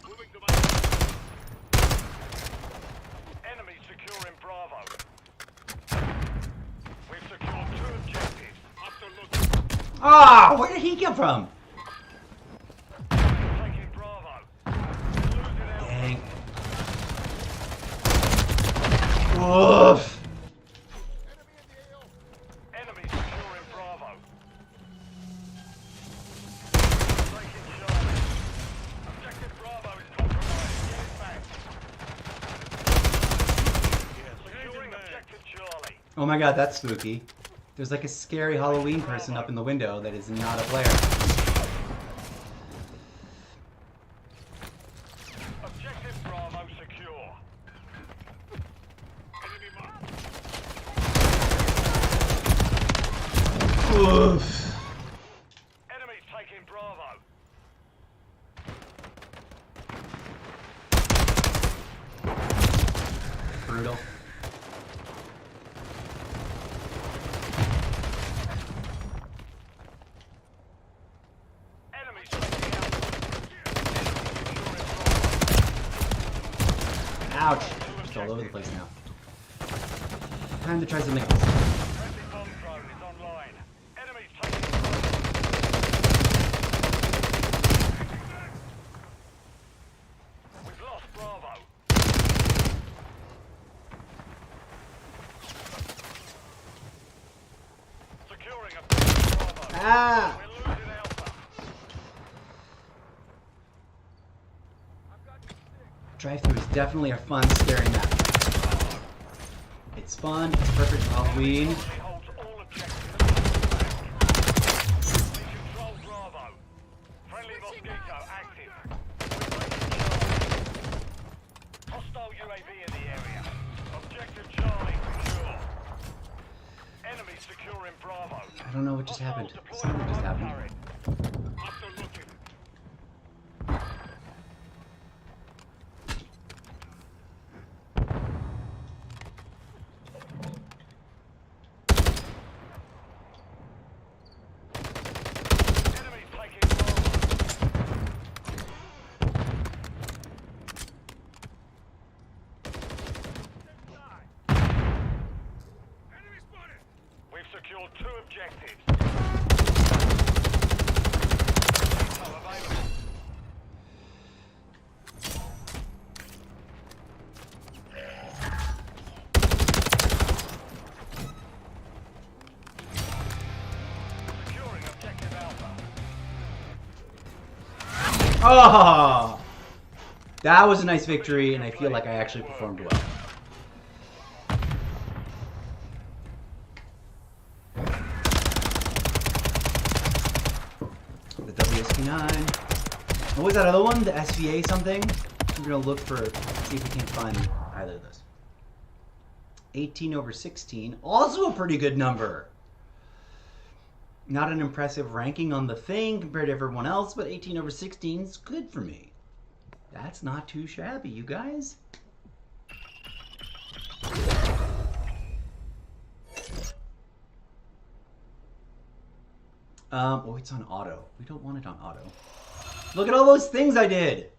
Moving to my... Enemy securing Bravo. We've secured 2 objectives. After looking. Ah, where did he come from? Taking Bravo. We're losing Alpha. Dang. Oof. Enemy securing Bravo. Taking Charlie. Objective Bravo is compromised. Get it back. Securing objective Charlie. Oh my god, that's spooky. There's like a scary Halloween person up in the window that is not a player. Objective Bravo secure. Enemy marked. Oof. Enemies taking Bravo. Brutal. Enemies taking Alpha. Ouch. Just all over the place now. Time to try something else. Friendly bomb drone is online. Enemies taking Bravo. We've lost Bravo. Securing objective Bravo. Ah! We're losing Alpha. Drive-thru is definitely a fun, scary map. It's fun, it's perfect for Halloween. He holds all objectives. We control Bravo. Friendly Mosquito active. We're taking Charlie. Hostile UAV in the area. Objective Charlie secure. Enemy securing Bravo. I don't know what just happened. Hostiles Something just deploying happened. turret. After looking. Enemies taking Bravo. Enemy spotted! We've secured 2 objectives. Intel available. Securing objective Alpha. Oh! That was a nice victory, and I feel like I actually performed well. The WSP9. What was that other one? The SVA something? I'm gonna look for, see if we can find either of those. 18/16. Also a pretty good number. Not an impressive ranking on the thing compared to everyone else, but 18/16 is good for me. That's not too shabby, you guys. Oh, it's on auto. We don't want it on auto. Look at all those things I did.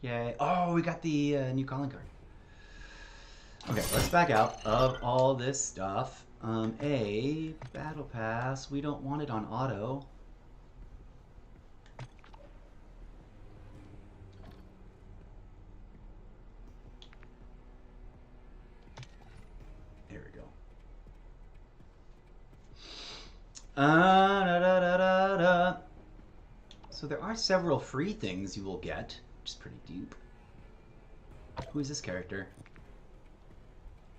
Yay. Oh, we got the new calling card. Okay, let's back out of all this stuff. A battle pass. We don't want it on auto. Da, da, da, da, da. So there are several free things you will get, which is pretty deep. Who is this character?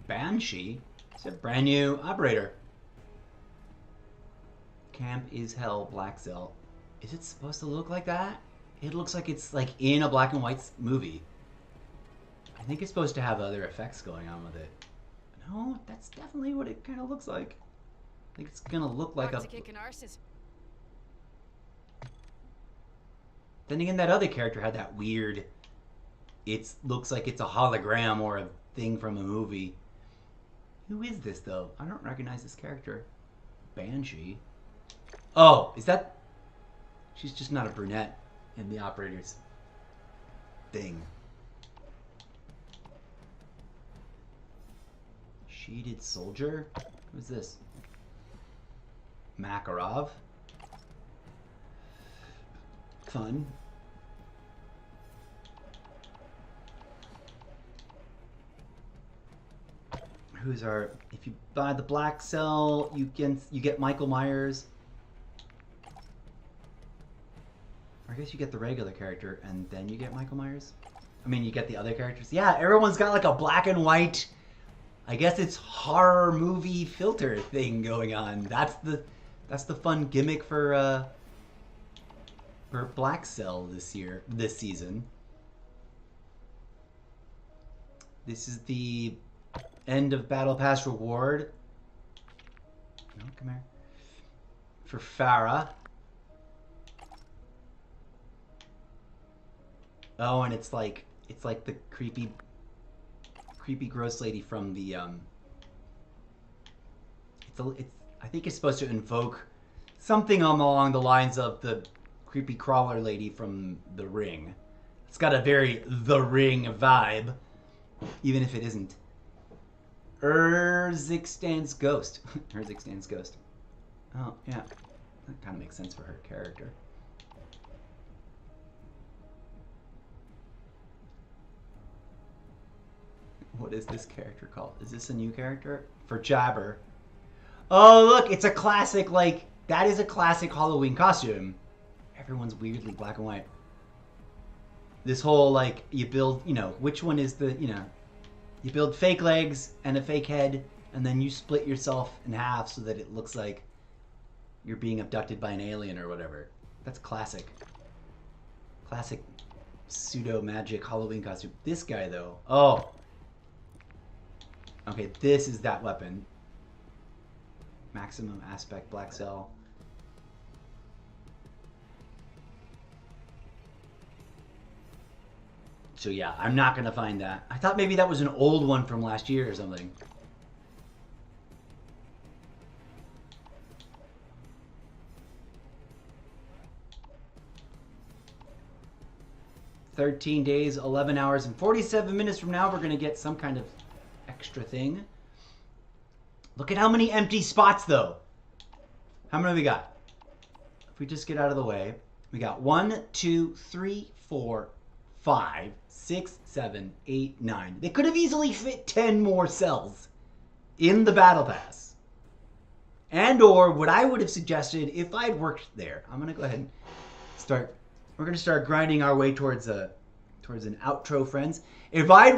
Banshee? It's a brand new operator. Camp is Hell, Black Cell. Is it supposed to look like that? It looks like it's like in a black and white movie. I think it's supposed to have other effects going on with it. No, that's definitely what it kind of looks like. I think it's gonna look like a... Then again, that other character had that weird... It looks like it's a hologram or a thing from a movie. Who is this, though? I don't recognize this character. Banshee? Oh, is that... She's just not a brunette in the operator's thing. Sheeted soldier? Who's this? Makarov? Fun. Who's our... If you buy the black cell, you get Michael Myers. Or I guess you get the regular character and then you get Michael Myers. I mean, you get the other characters. Yeah, everyone's got like a black and white... I guess it's horror movie filter thing going on. That's the fun gimmick for Black Cell this season. This is the end of Battle Pass reward. No, come here. For Farah. Oh, and it's like the creepy gross lady from the I think it's supposed to invoke something along the lines of the creepy crawler lady from The Ring. It's got a very The Ring vibe, even if it isn't. Urzikstan's Ghost. Urzikstan's Ghost. Oh, yeah. That kind of makes sense for her character. What is this character called? Is this a new character? For Jabber. Oh, look, it's a classic, like, that is a classic Halloween costume. Everyone's weirdly black and white. This whole, like, you build, you know, which one is the, you know, you build fake legs and a fake head, and then you split yourself in half so that it looks like you're being abducted by an alien or whatever. That's classic. Classic pseudo-magic Halloween costume. This guy, though, oh. Okay, this is that weapon. Maximum aspect black cell. So yeah, I'm not gonna find that. I thought maybe that was an old one from last year or something. "13 days, 11 hours, and 47 minutes from now, we're gonna get some kind of extra thing. Look at how many empty spots, though. How many we got? If we just get out of the way, we got 1, 2, 3, 4, 5, 6, 7, 8, 9. They could have easily fit 10 more cells in the Battle Pass. And or what I would have suggested if I'd worked there. I'm going to go ahead and start. We're going to start grinding our way towards an outro, friends. If I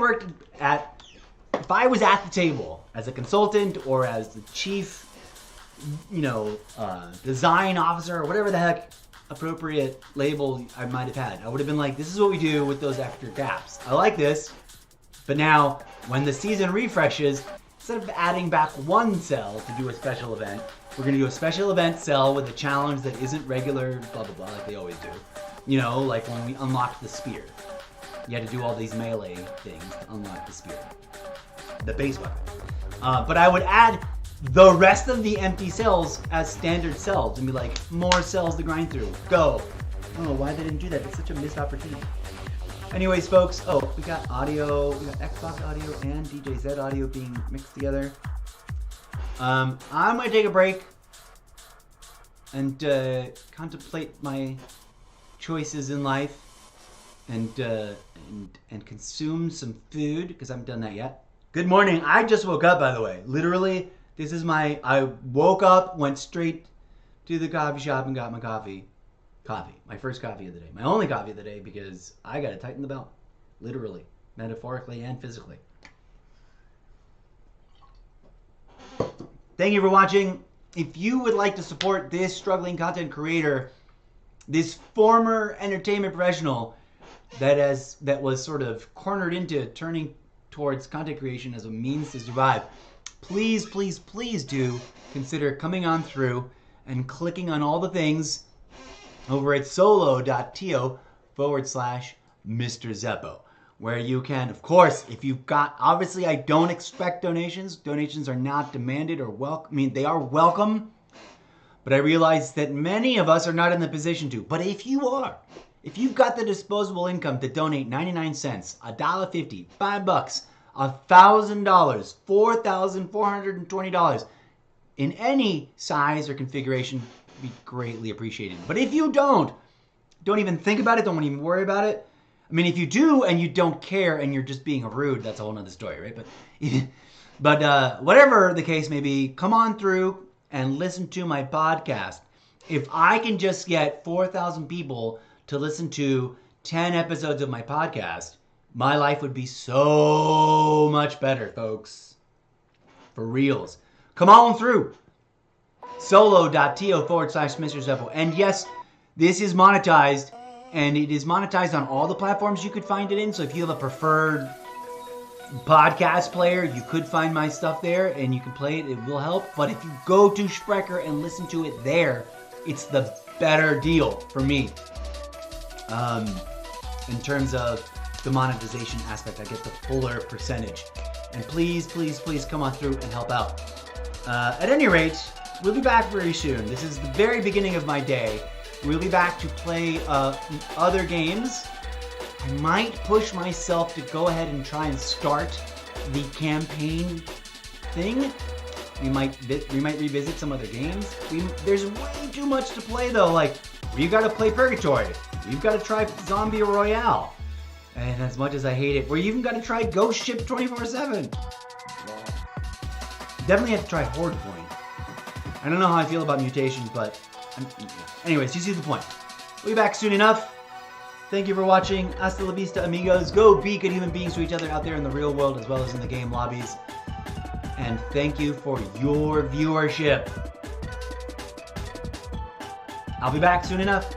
was at the table as a consultant or as the chief, you know, design officer or whatever the heck appropriate label I might have had, I would have been like, this is what we do with those extra gaps. I like this, but now when the season refreshes, instead of adding back one cell to do a special event, we're going to do a special event cell with a challenge that isn't regular blah blah blah like they always do. You know, like when we unlocked the spear. You had to do all these melee things to unlock the spear. The base weapon. But I would add the rest of the empty cells as standard cells and be like, more cells to grind through. Go. I don't know why they didn't do that. It's such a missed opportunity. Anyways, folks, we got audio, we got Xbox audio and DJZ audio being mixed together. I'm going to take a break and contemplate my choices in life and consume some food because I haven't done that yet. Good morning. I just woke up, by the way. Literally, this is I woke up, went straight to the coffee shop and got my coffee. My first coffee of the day. My only coffee of the day because I got to tighten the belt. Literally, metaphorically, and physically. Thank you for watching. If you would like to support this struggling content creator, this former entertainment professional that was sort of cornered into turning towards content creation as a means to survive, please, please, please do consider coming on through and clicking on all the things over at solo.to/Mr. Zeppo, where you can, of course, if you've got, obviously I don't expect donations. Donations are not demanded or welcome. I mean, they are welcome, but I realize that many of us are not in the position to. But if you are, if you've got the disposable income to donate 99 cents, $1.50, $5, $1,000, $4,420 in any size or configuration, be greatly appreciated. But if you don't even think about it, don't even worry about it. I mean, if you do and you don't care and you're just being rude, that's a whole nother story, right? But whatever the case may be, come on through and listen to my podcast. If I can just get 4,000 people to listen to 10 episodes of my podcast, my life would be so much better, folks. For reals. Come on through. Solo.to/Mr. Zeppo. And yes, this is monetized, and it is monetized on all the platforms you could find it in. So if you have a preferred podcast player, you could find my stuff there, and you can play it. It will help. But if you go to Sprecher and listen to it there, it's the better deal for me. In terms of the monetization aspect, I get the fuller percentage. And please, please, please come on through and help out. At any rate, we'll be back very soon. This is the very beginning of my day. We'll be back to play other games. I might push myself to go ahead and try and start the campaign thing. We might revisit some other games. There's way too much to play though. Like, we've got to play Purgatory. We've got to try Zombie Royale. And as much as I hate it, we even got to try Ghost Ship 24/7. Definitely have to try Horde Point. I don't know how I feel about mutations, but anyways, you see the point. We'll be back soon enough. Thank you for watching. Hasta la vista, amigos. Go be good human beings to each other out there in the real world as well as in the game lobbies. And thank you for your viewership. I'll be back soon enough.